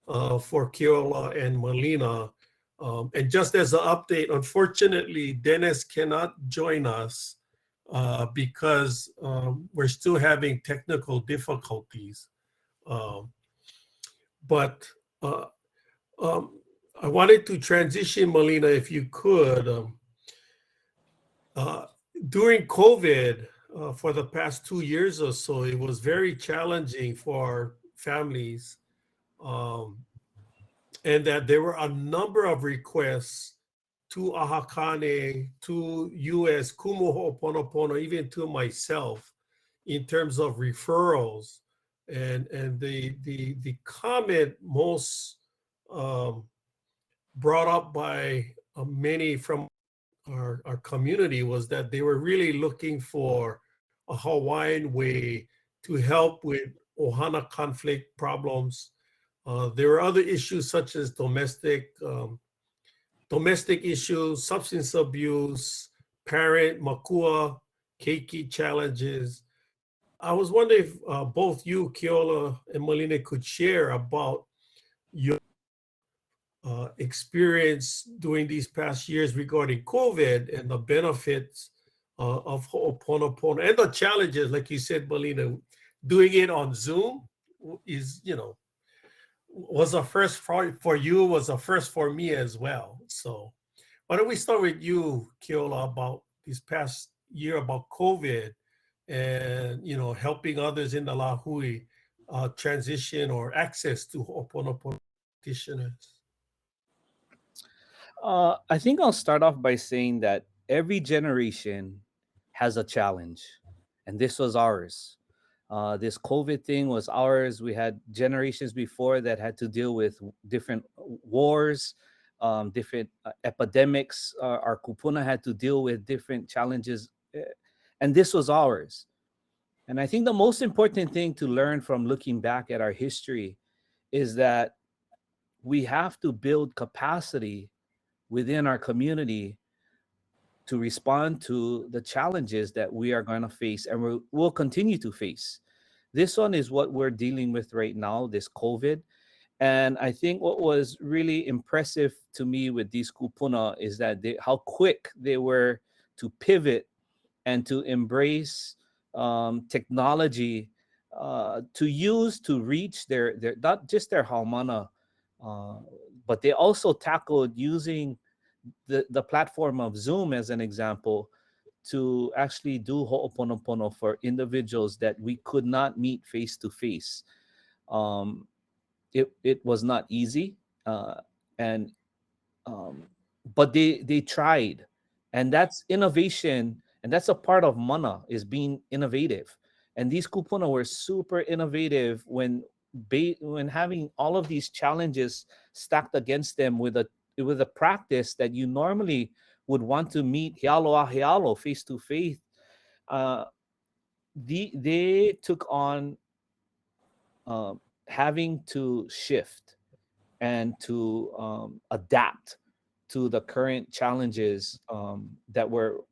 for Keola and Malina. And just as an update, unfortunately, Dennis cannot join us because we're still having technical difficulties. But I wanted to transition, Malina, if you could. During COVID, for the past 2 years or so, it was very challenging for families, um, and that there were a number of requests to Ahakane, to U.S. Kumu Ho'oponopono, even to myself, in terms of referrals. And the comment most brought up by many from our community was that they were really looking for a Hawaiian way to help with ʻOhana conflict problems. There were other issues such as domestic issues, substance abuse, parent, makua, keiki challenges. I was wondering if both you, Keola, and Malina could share about your experience during these past years regarding COVID and the benefits of Ho'oponopono and the challenges, like you said, Malina, doing it on Zoom is, was a first for you, was a first for me as well. So why don't we start with you, Keola, about this past year about COVID and, helping others in the Lahui transition or access to Ho'oponopono practitioners. I think I'll start off by saying that every generation has a challenge, and this was ours. This COVID thing was ours. We had generations before that had to deal with different wars, different epidemics. Our kupuna had to deal with different challenges, and this was ours. And I think the most important thing to learn from looking back at our history is that we have to build capacity within our community to respond to the challenges that we are going to face and we'll continue to face. This one is what we're dealing with right now, this COVID. And I think what was really impressive to me with these kupuna is that how quick they were to pivot and to embrace technology to use to reach their not just their haumana, but they also tackled using the platform of Zoom as an example to actually do Ho'oponopono for individuals that we could not meet face to face. It was not easy, and but they tried, and that's innovation, and that's a part of mana is being innovative. And these kupuna were super innovative when having all of these challenges stacked against them with a practice that you normally would want to meet hialo a hialo face to face. They took on having to shift and to adapt to the current challenges that were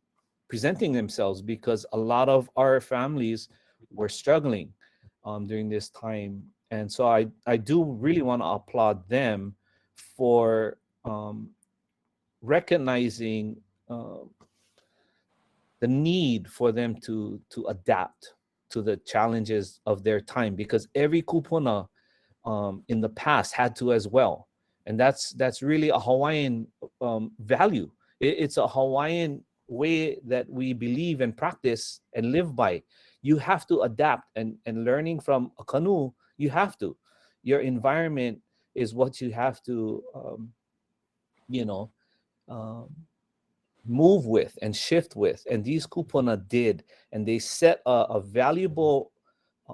presenting themselves, because a lot of our families were struggling during this time. And so I do really want to applaud them for recognizing the need for them to adapt to the challenges of their time, because every kupuna in the past had to as well. And that's really a Hawaiian value. It's a Hawaiian way that we believe and practice and live by. You have to adapt, and learning from a canoe, you have to. Your environment is what you have to, move with and shift with. And these kupuna did, and they set a valuable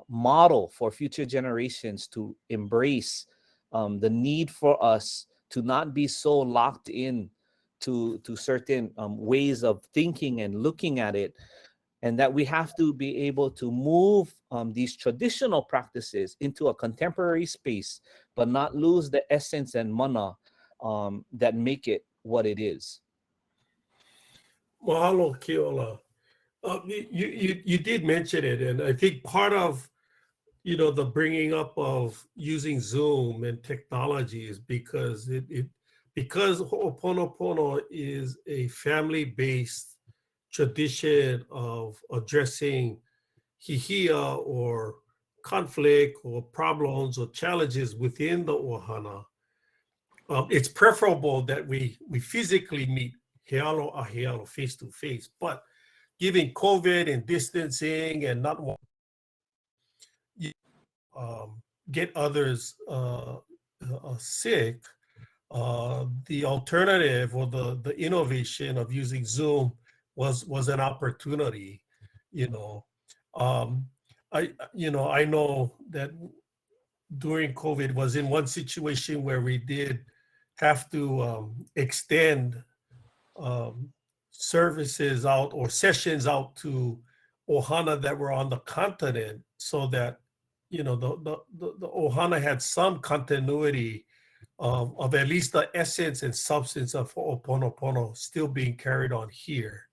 model for future generations to embrace the need for us to not be so locked in to certain ways of thinking and looking at it, and that we have to be able to move these traditional practices into a contemporary space, but not lose the essence and mana that make it what it is. Mahalo, Keola. You did mention it, and I think part of the bringing up of using Zoom and technology is because because Ho'oponopono is a family-based tradition of addressing hihia or conflict or problems or challenges within the ʻOhana. it's preferable that we physically meet healo a healo, face to face. But given COVID and distancing and not get others sick, the alternative or the innovation of using Zoom was an opportunity. I know that during COVID was in one situation where we did have to extend services out or sessions out to ʻOhana that were on the continent, so that the ʻOhana had some continuity of at least the essence and substance of Ho'oponopono still being carried on here.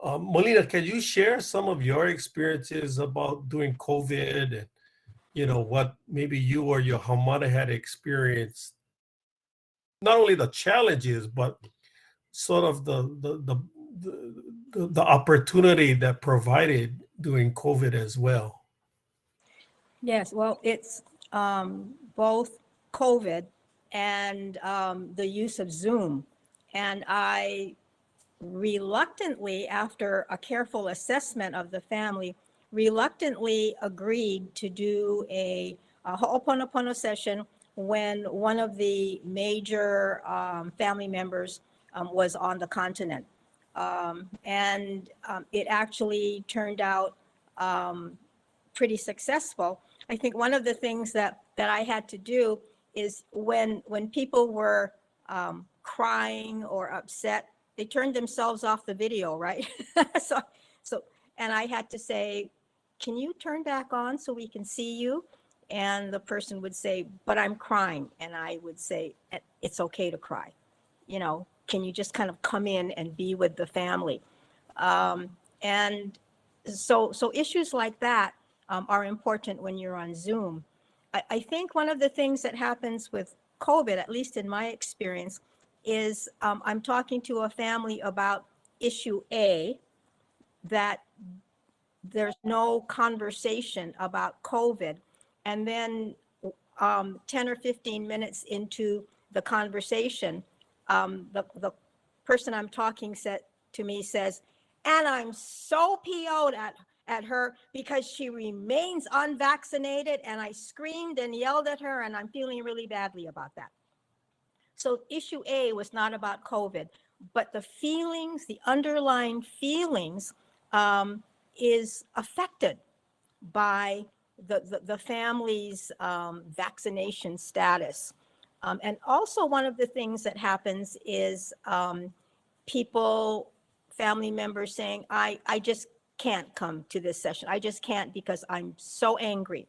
Malina, can you share some of your experiences about doing COVID and what maybe you or your hamana had experienced? Not only the challenges, but sort of the opportunity that provided during COVID as well. Yes, well, it's both COVID and the use of Zoom. And I reluctantly, after a careful assessment of the family, reluctantly agreed to do a Ho'oponopono session when one of the major family members was on the continent. And it actually turned out pretty successful. I think one of the things that I had to do is when people were crying or upset, they turned themselves off the video, right? so, and I had to say, can you turn back on so we can see you? And the person would say, but I'm crying. And I would say, it's okay to cry. Can you just kind of come in and be with the family? And so issues like that are important when you're on Zoom. I think one of the things that happens with COVID, at least in my experience, is I'm talking to a family about issue A, that there's no conversation about COVID. And then 10 or 15 minutes into the conversation, the person I'm talking to me says, and I'm so PO'd at her because she remains unvaccinated, and I screamed and yelled at her, and I'm feeling really badly about that. So issue A was not about COVID, but the feelings, the underlying feelings is affected by the family's vaccination status. And also one of the things that happens is family members saying, I just can't come to this session. I just can't because I'm so angry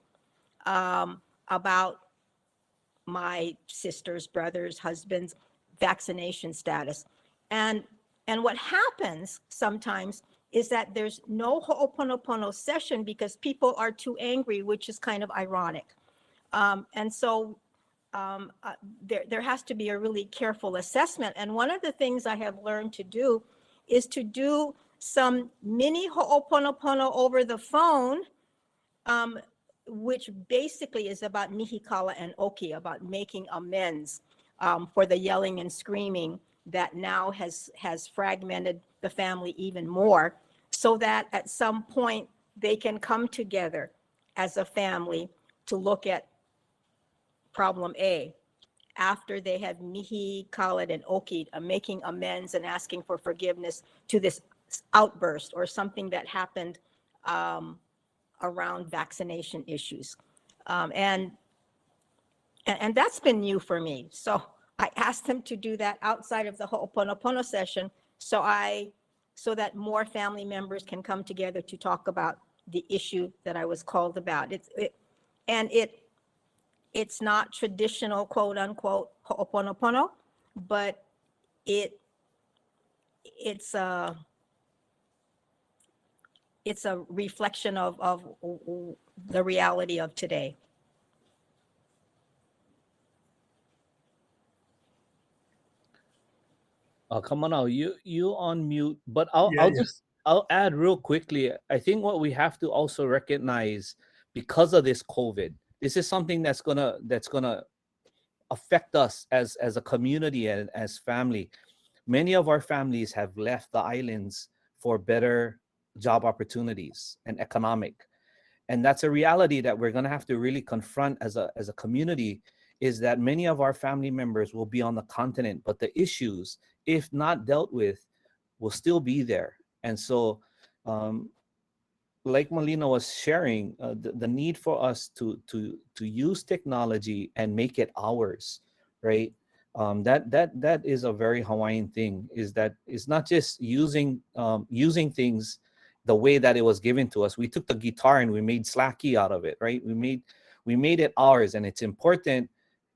about my sister's, brother's, husband's vaccination status. And what happens sometimes is that there's no Ho'oponopono session because people are too angry, which is kind of ironic. And so there has to be a really careful assessment. And one of the things I have learned to do is to do some mini Ho'oponopono over the phone, which basically is about mihikala and oki, about making amends for the yelling and screaming that now has fragmented the family even more, so that at some point they can come together as a family to look at problem A after they have mihikala and oki, making amends and asking for forgiveness to this outburst or something that happened around vaccination issues. And that's been new for me. So I asked them to do that outside of the Ho'oponopono session so that more family members can come together to talk about the issue that I was called about. It's not traditional, quote unquote, Ho'oponopono, but it's a reflection of the reality of today. Kamanaʻo, you on mute, but I'll add real quickly. I think what we have to also recognize, because of this COVID, this is something that's gonna affect us as a community and as family. Many of our families have left the islands for better job opportunities and economic. And that's a reality that we're going to have to really confront as a community, is that many of our family members will be on the continent, but the issues, if not dealt with, will still be there. And so like Malina was sharing, the need for us to use technology and make it ours, right? That is a very Hawaiian thing. Is that it's not just using things the way that it was given to us. We took the guitar and we made slacky out of it, right? We made it ours, and it's important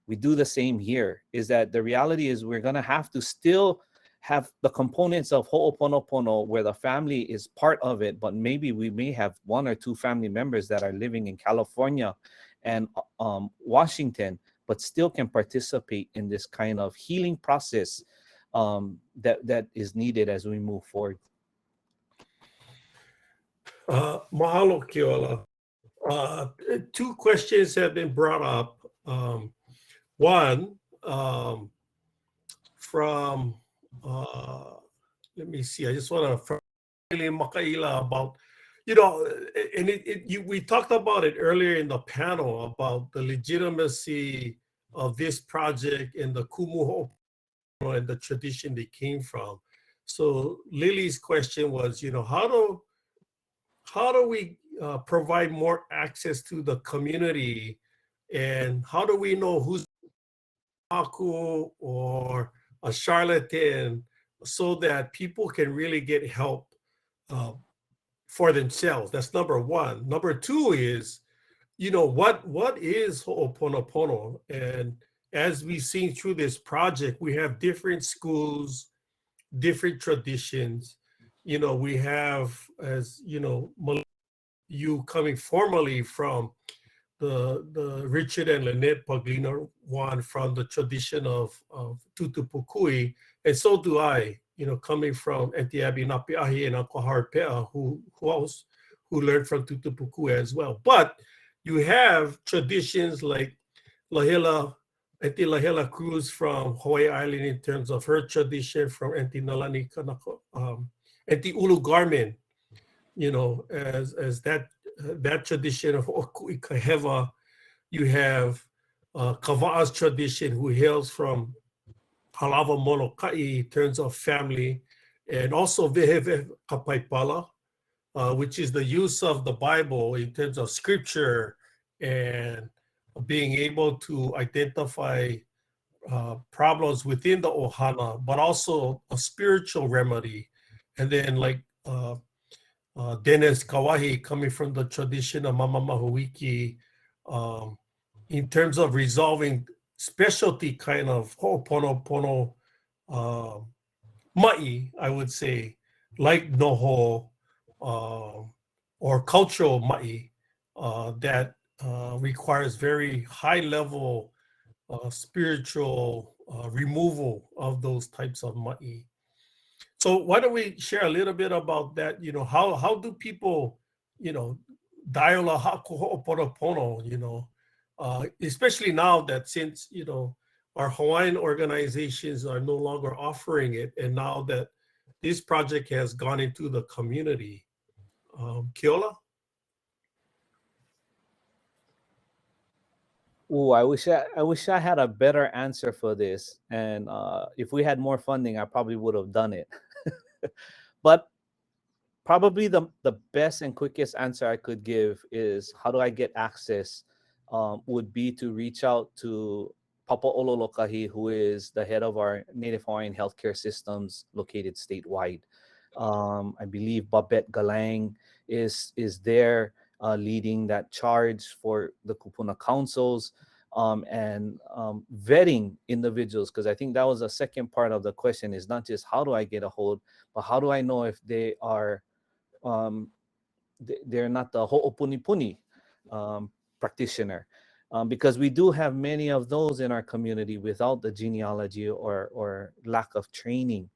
we do the same here. Is that the reality is we're gonna have to still have the components of Ho'oponopono where the family is part of it, but maybe we may have one or two family members that are living in California and Washington, but still can participate in this kind of healing process that is needed as we move forward. Mahalo, Keola. Two questions have been brought up. One, from let me see. I just want to really makaila about, and we talked about it earlier in the panel about the legitimacy of this project and the kumu and the tradition they came from. So Lily's question was, how do we provide more access to the community, and how do we know who's aku or a charlatan, so that people can really get help for themselves? That's number one. Number two is, what is Ho'oponopono? And as we've seen through this project, we have different schools, different traditions. We have, as you coming formally from the Richard and Lynette Paglina one, from the tradition of Tutupukui, and so do I, coming from Auntie Abby Napiahi and Uncle Harpea, who learned from Tutupukui as well. But you have traditions like Auntie Lahela Cruz from Hawaii Island, in terms of her tradition, from Auntie Nalani Kanako, Auntie Ulu Garmin, as that tradition of Okui Kaheva. You have Kava'a's tradition, who hails from Halava Molokai, in terms of family, and also Veheve Kapaipala, which is the use of the Bible in terms of scripture and being able to identify problems within the ʻOhana, but also a spiritual remedy. And then like Dennis Kawahi, coming from the tradition of Mama Mahuiki, in terms of resolving specialty kind of Ho'oponopono ma'i, I would say, like noho, or cultural ma'i, that requires very high level spiritual removal of those types of ma'i. So why don't we share a little bit about that? How do people, dialogue Ho'oponopono, especially now that, since, our Hawaiian organizations are no longer offering it, and now that this project has gone into the community. Keola? Oh, I wish I had a better answer for this. And if we had more funding, I probably would have done it. But probably the best and quickest answer I could give is, how do I get access? Would be to reach out to Papa Ololokahi, who is the head of our Native Hawaiian healthcare systems located statewide. I believe Babette Galang is there, leading that charge for the Kupuna councils, and vetting individuals, because I think that was the second part of the question, is not just how do I get a hold, but how do I know if they are they're not the ho'opunipuni practitioner, because we do have many of those in our community without the genealogy or lack of training.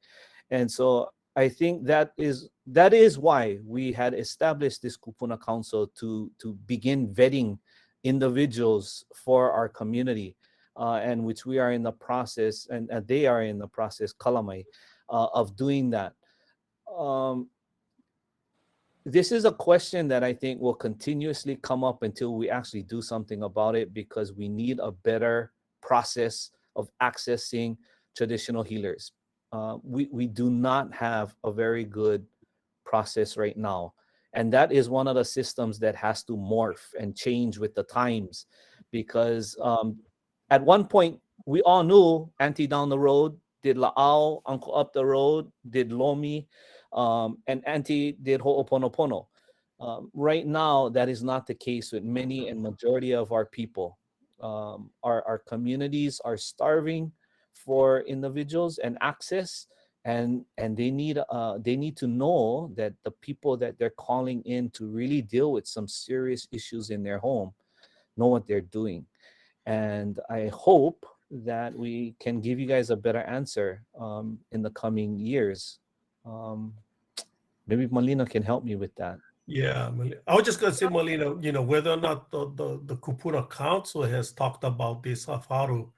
And so I think that is why we had established this Kupuna Council, to begin vetting individuals for our community. and which we are in the process, and they are in the process, Kalamai, of doing that. This is a question that I think will continuously come up until we actually do something about it, because we need a better process of accessing traditional healers. We do not have a very good process right now. And that is one of the systems that has to morph and change with the times, because at one point, we all knew Auntie down the road did La'au, Uncle up the road did Lomi, and Auntie did Ho'oponopono. Right now, that is not the case with many and majority of our people. Our communities are starving for individuals and access, and they need to know that the people that they're calling in to really deal with some serious issues in their home know what they're doing. And I hope that we can give you guys a better answer in the coming years. Maybe Malina can help me with that. Yeah, I was just going to say, Malina, whether or not the Kupuna Council has talked about this, of how to,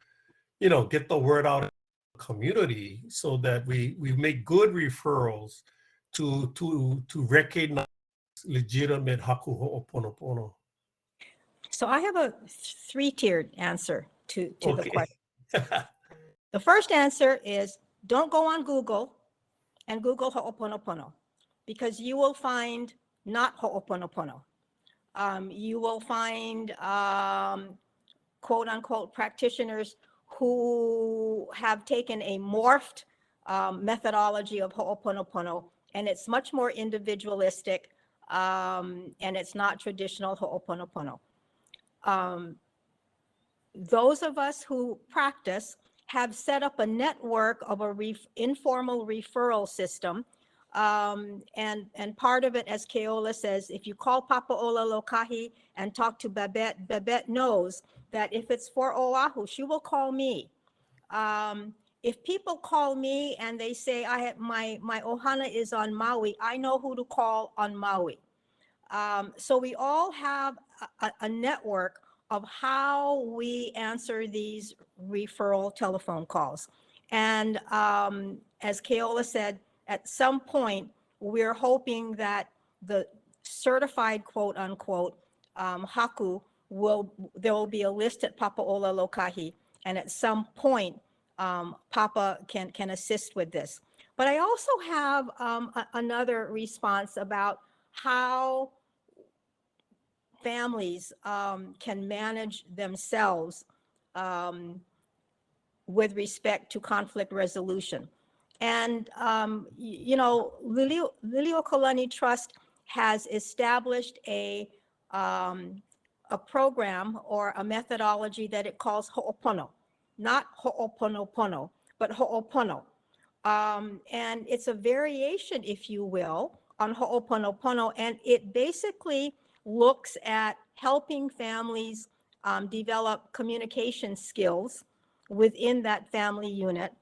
get the word out in the community so that we make good referrals to recognize legitimate haku ho'oponopono. So I have a three-tiered answer to the Okay. question. The first answer is, don't go on Google and Google Ho'oponopono, because you will find not Ho'oponopono. You will find quote unquote practitioners who have taken a morphed methodology of Ho'oponopono, and it's much more individualistic, and it's not traditional Ho'oponopono. Those of us who practice have set up a network of informal referral system. And part of it, as Keola says, if you call Papaola Lokahi and talk to Babette, Babette knows that if it's for Oahu, she will call me. If people call me and they say, my ʻOhana is on Maui, I know who to call on Maui. So we all have a network of how we answer these referral telephone calls. And as Keola said, at some point, we're hoping that the certified quote unquote haku there will be a list at Papaola Lokahi, and at some point, Papa can assist with this. But I also have another response about how families can manage themselves with respect to conflict resolution. And, Liliuokalani Trust has established a program or a methodology that it calls Ho'opono, not Ho'oponopono, but Ho'opono. And it's a variation, if you will, on Ho'oponopono, and it basically looks at helping families develop communication skills within that family unit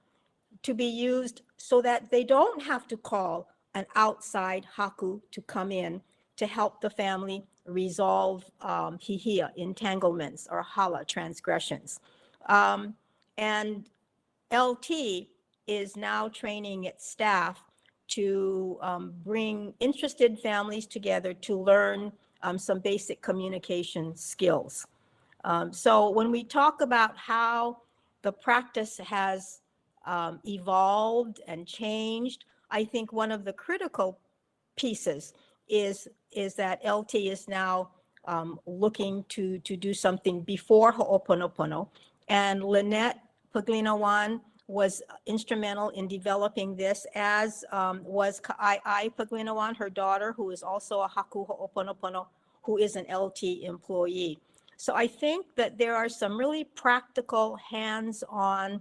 to be used so that they don't have to call an outside haku to come in to help the family resolve hihia, entanglements, or hala, transgressions. And LT is now training its staff to bring interested families together to learn some basic communication skills. So when we talk about how the practice has evolved and changed, I think one of the critical pieces is that LT is now looking to do something before Ho'oponopono. And Lynette Paglinawan was instrumental in developing this, as was Kauahi Paglinawan, her daughter, who is also a haku Ho'oponopono, who is an LT employee. So I think that there are some really practical hands-on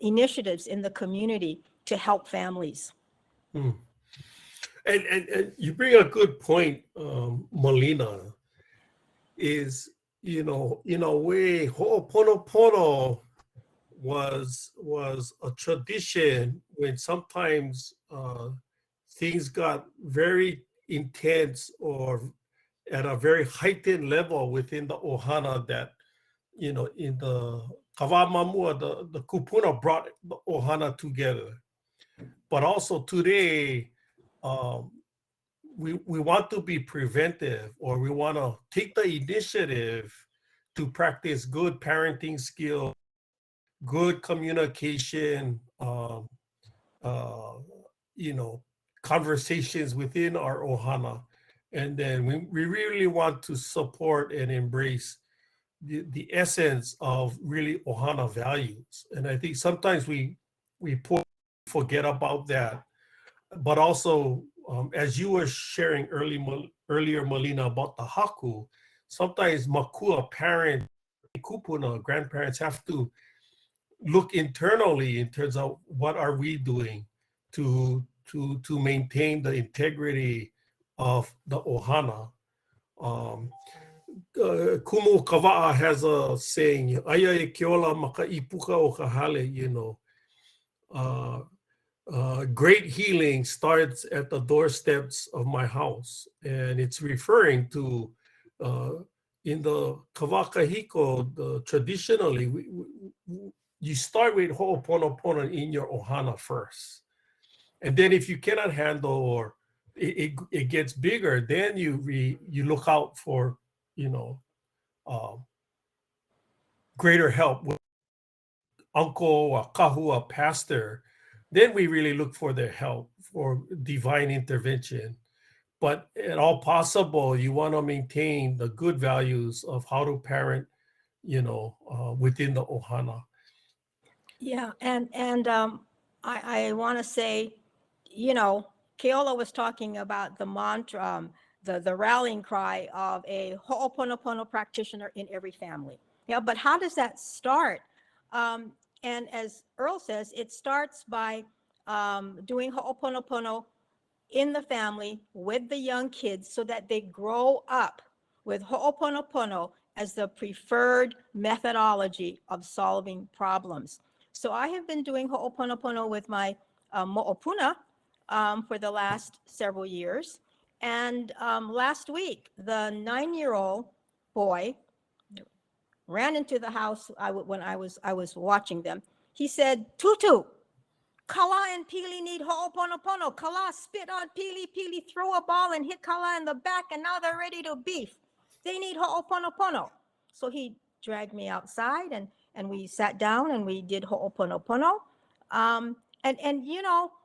initiatives in the community to help families. And you bring a good point, Malina, is, in a way, Ho'oponopono was a tradition when sometimes things got very intense or at a very heightened level within the ʻOhana, that in the Kawamamua, the kupuna brought the ʻOhana together. But also today, we want to be preventive, or we want to take the initiative to practice good parenting skills, good communication, conversations within our ʻOhana. And then we really want to support and embrace the essence of really ʻOhana values. And I think sometimes we forget about that. But also, as you were sharing earlier, Malina, about the haku, sometimes makua parents, kupuna, grandparents have to look internally in terms of what are we doing to maintain the integrity of the ʻOhana. Kumu Kawa'a has a saying, "Aya e Keola maka ipuka o ka hale," great healing starts at the doorsteps of my house. And it's referring to, in the Kawakahiko, traditionally, you start with Ho'oponopono in your ʻOhana first. And then if you cannot handle, or it gets bigger, then you look out for, greater help with uncle, a kahu, a pastor. Then we really look for their help, for divine intervention. But at all possible, you want to maintain the good values of how to parent, within the ʻOhana. Yeah, and I want to say, Keola was talking about the mantra, the rallying cry of a Ho'oponopono practitioner in every family. Yeah, but how does that start? And as Earl says, it starts by doing Ho'oponopono in the family with the young kids, so that they grow up with Ho'oponopono as the preferred methodology of solving problems. So I have been doing Ho'oponopono with my mo'opuna for the last several years. And last week, the 9-year-old boy ran into the house when I was watching them. He said, "Tutu, Kala and Pili need Ho'oponopono. Kala spit on Pili, Pili threw a ball and hit Kala in the back, and now they're ready to beef. They need Ho'oponopono." So he dragged me outside, and we sat down and we did Ho'oponopono. And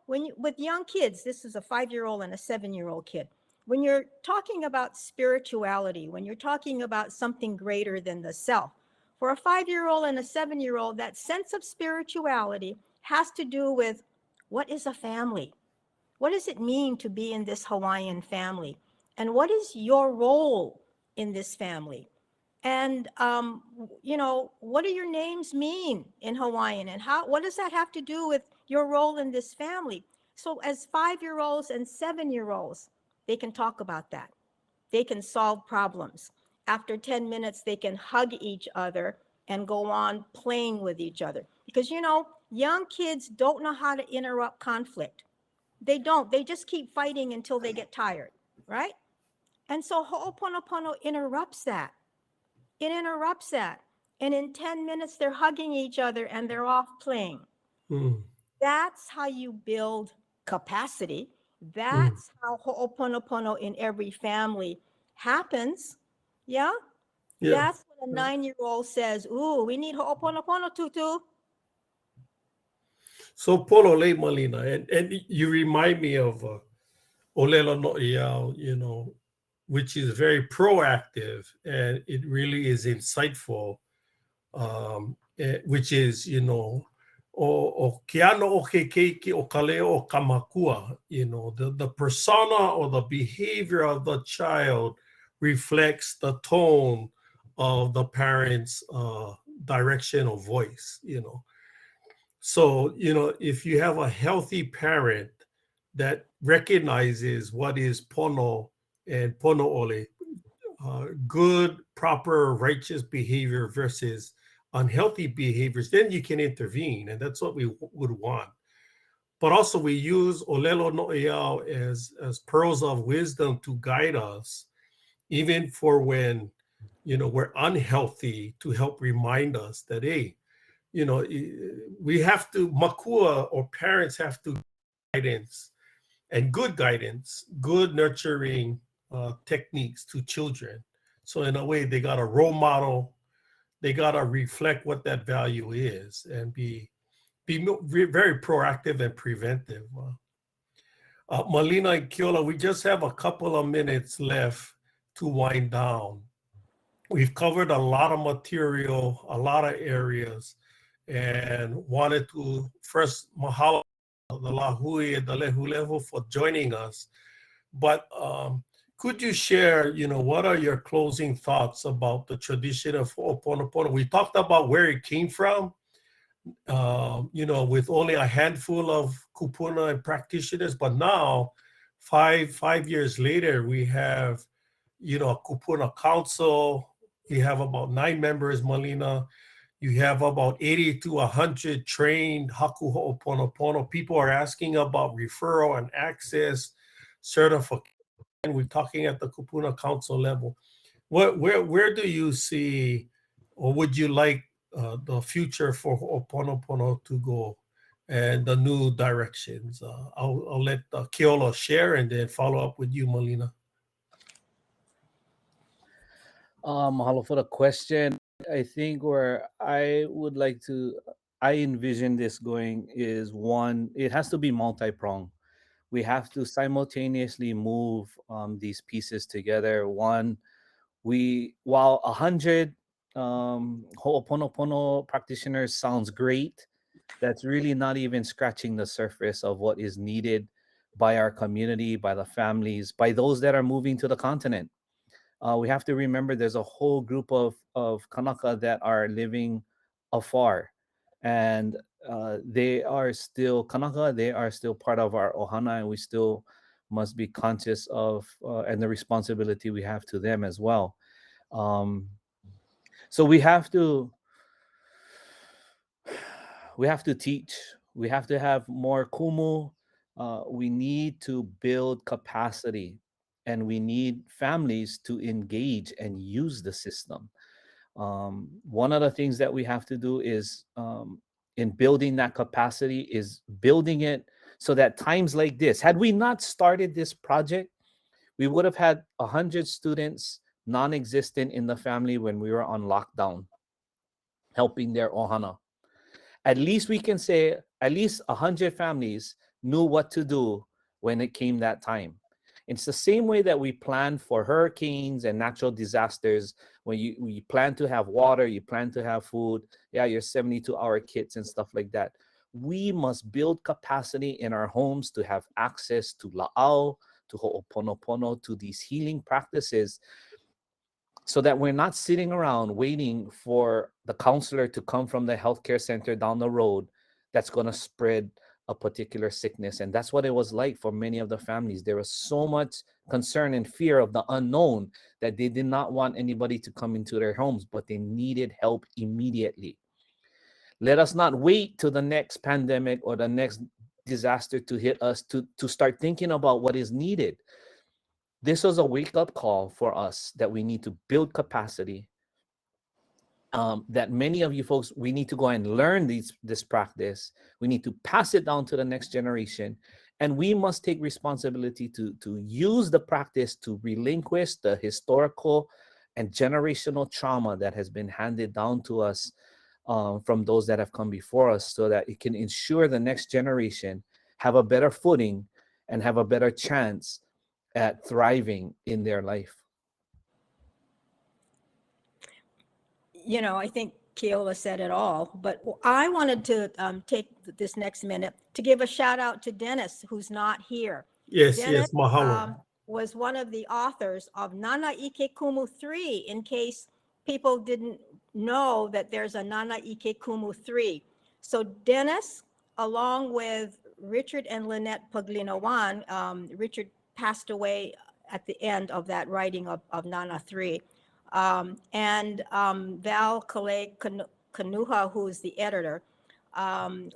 with young kids, this is a 5-year-old and a 7-year-old kid. When you're talking about spirituality, when you're talking about something greater than the self, for a 5-year-old and a 7-year-old, that sense of spirituality has to do with, what is a family? What does it mean to be in this Hawaiian family? And what is your role in this family? And, what do your names mean in Hawaiian? And what does that have to do with your role in this family? So as 5-year-olds and 7-year-olds, they can talk about that. They can solve problems. After 10 minutes, they can hug each other and go on playing with each other. Because, young kids don't know how to interrupt conflict. They don't. They just keep fighting until they get tired, right? And so Ho'oponopono interrupts that. It interrupts that. And in 10 minutes, they're hugging each other and they're off playing. That's how you build capacity. That's how Ho'oponopono in every family happens. Yeah? That's when a 9-year-old says, "Ooh, we need Ho'oponopono, Tutu." So polole, Malina, and you remind me of Olelo No'iau, which is very proactive, and it really is insightful, which is, o keano o ke keiki o kaleo o kamakua, the persona or the behavior of the child reflects the tone of the parent's direction or voice, So, if you have a healthy parent that recognizes what is pono and pono'ole, good, proper, righteous behavior versus unhealthy behaviors, then you can intervene, and that's what we would want. But also we use Olelo No'iau as pearls of wisdom to guide us, even for when were unhealthy to help remind us that, hey, we have to, makua or parents have to guidance and good guidance, good nurturing techniques to children. So in a way, they got a role model. They got to reflect what that value is and be very proactive and preventive. Malina and Keola, we just have a couple of minutes left to wind down. We've covered a lot of material, a lot of areas, and wanted to first mahalo the Lahui and the Lehulehu for joining us. But could you share, what are your closing thoughts about the tradition of Ho'oponopono? We talked about where it came from, with only a handful of kupuna and practitioners, but now, five years later, we have, a kupuna council. We have about 9 members, Malina. You have about 80 to 100 trained haku ho'oponopono. People are asking about referral and access, certification. We're talking at the kupuna council level. Where do you see, or would you like the future for Ho'oponopono to go and the new directions? I'll let Keola share and then follow up with you, Malina. Mahalo for the question. I think where I would like to, I envision this going is one, it has to be multi-pronged. We have to simultaneously move these pieces together. One, while 100 Ho'oponopono practitioners sounds great, that's really not even scratching the surface of what is needed by our community, by the families, by those that are moving to the continent. We have to remember there's a whole group of Kanaka that are living afar, and they are still Kanaka. They are still part of our ʻOhana, and we still must be conscious of and the responsibility we have to them as well. So we have to teach. We have to have more kumu. We need to build capacity, and we need families to engage and use the system. One of the things that we have to do is in building that capacity is building it so that times like this, had we not started this project, we would have had 100 students non-existent in the family when we were on lockdown, helping their ʻOhana. At least we can say at least 100 families knew what to do when it came that time. It's the same way that we plan for hurricanes and natural disasters. When you plan to have water, you plan to have food, your 72-hour kits and stuff like that. We must build capacity in our homes to have access to la'au, to ho'oponopono, to these healing practices, so that we're not sitting around waiting for the counselor to come from the healthcare center down the road that's going to spread a particular sickness. And that's what it was like for many of the families. There was so much concern and fear of the unknown that they did not want anybody to come into their homes, but they needed help immediately. Let us not wait till the next pandemic or the next disaster to hit us to start thinking about what is needed. This was a wake-up call for us that we need to build capacity, that many of you folks, we need to go and learn this practice. We need to pass it down to the next generation. And we must take responsibility to use the practice to relinquish the historical and generational trauma that has been handed down to us from those that have come before us, so that it can ensure the next generation have a better footing and have a better chance at thriving in their life. I think Keola said it all, but I wanted to take this next minute to give a shout out to Dennis, who's not here. Yes, Dennis, mahalo. Was one of the authors of Nana Ike Kumu 3, in case people didn't know that there's a Nana Ike Kumu 3. So Dennis, along with Richard and Lynette Paglinawan, Richard passed away at the end of that writing of Nana 3. And Val Kanuha, who's the editor,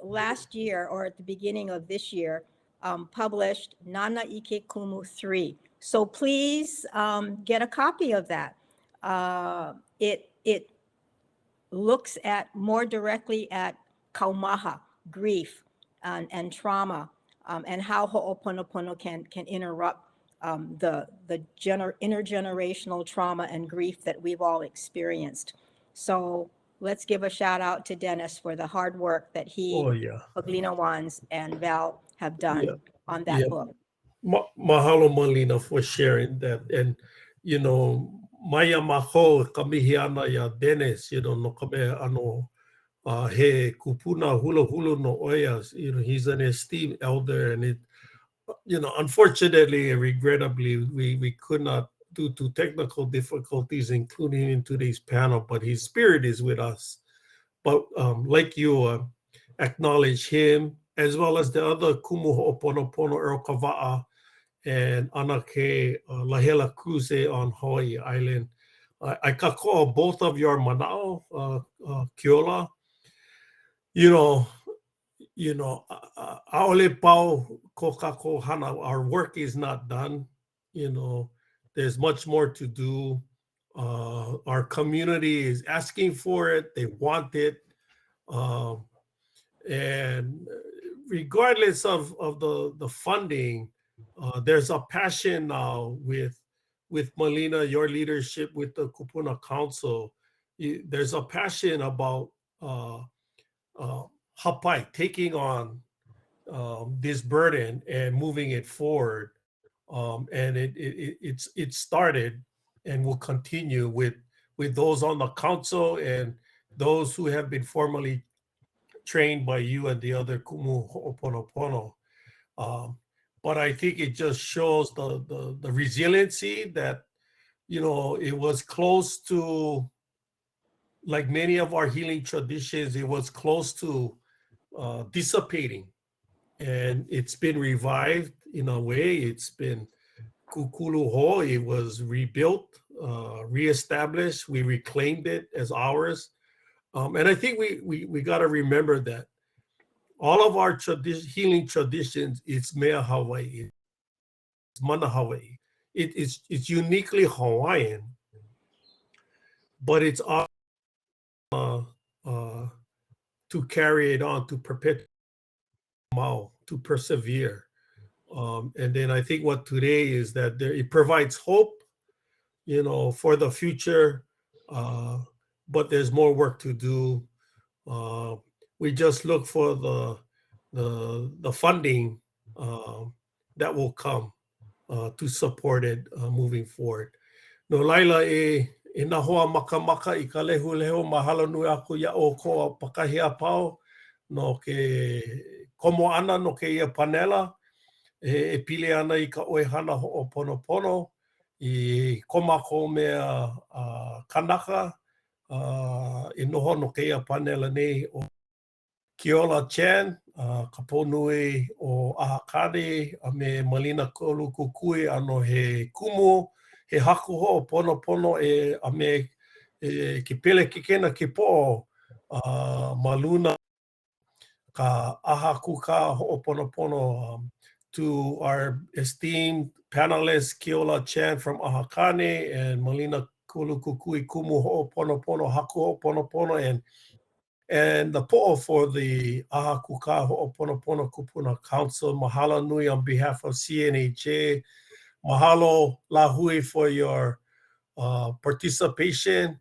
last year, or at the beginning of this year, published Nana Ike Kumu 3. So please get a copy of that. it looks at more directly at kaumaha, grief, and trauma, and how Ho'oponopono can interrupt the intergenerational trauma and grief that we've all experienced. So let's give a shout out to Dennis for the hard work that he, Oh yeah. Paulina Wands, and Val have done Yeah. on that Yeah. book. Mahalo Malina for sharing that. And Maya Maho Kamihiana ya Dennis, no kame ano he kupuna hula hula no oyas. He's an esteemed elder, and it unfortunately and regrettably we could not, due to technical difficulties, including in today's panel, but his spirit is with us. But like you acknowledge him, as well as the other Kumu Ho'oponopono Earl Kava'a and Anake Lahela Cruze on Hawaii Island. I can call both of your manao, Keola. Aole pau ko kako hana. Our work is not done. There's much more to do. Our community is asking for it. They want it. And regardless of the funding, there's a passion now with Malina, your leadership with the Kupuna Council. There's a passion about Hapai taking on this burden and moving it forward. And it started and will continue with those on the council and those who have been formally trained by you and the other Kumu Ho'oponopono. But I think it just shows the resiliency that, it was close to, like many of our healing traditions, it was close to dissipating. And it's been revived in a way. It's been kukulu ho. It was rebuilt, reestablished. We reclaimed it as ours. And I think we got to remember that all of our healing traditions, it's mea Hawaii, it's mana Hawaii. It's uniquely Hawaiian, but it's to carry it on, to perpetuate, to persevere. And then I think what today is that it provides hope, for the future, but there's more work to do. We just look for the funding that will come to support it moving forward. No laila e na hoa maka I ka lehu mahalo nui aku ia o ko pakahia pau no ke komo ana no ke ia panela e pile ana I ka oehana Ho'oponopono I koma ko mea kanaka I noho no ke ia panela nei o Keola Chan, ka ponui o Ahakane, a me Malina Kaulukukui ano he kumu, he haku Ho'oponopono a me ke pele kikena ke po maluna ka aha kuka Ho'oponopono. To our esteemed panelists, Keola Chan from Ahakane and Malina Kaulukukui kumu Ho'oponopono, haku Ho'oponopono, and the po'o for the Aha Kuka Ho'oponopono Kupuna Council. Mahalo nui on behalf of CNHA. Mahalo lahui for your participation.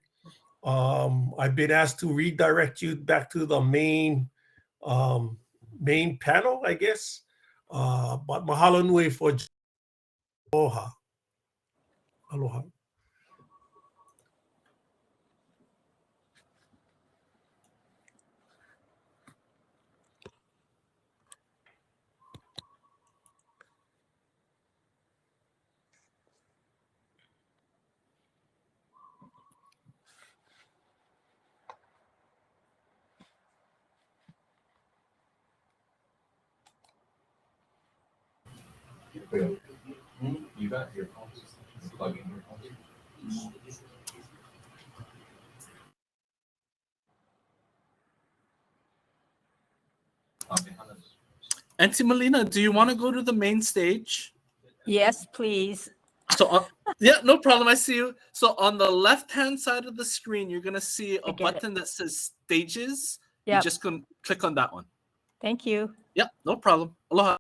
I've been asked to redirect you back to the main panel, I guess. But mahalo nui for aloha. Aloha. You got earphones? Plug in earphones. Auntie Malina, do you want to go to the main stage? Yes, please. So yeah, no problem. I see you. So on the left-hand side of the screen, you're gonna see a get it. button that says Stages. You Yep. just can click on that one. Thank you. Yeah, no problem. Aloha.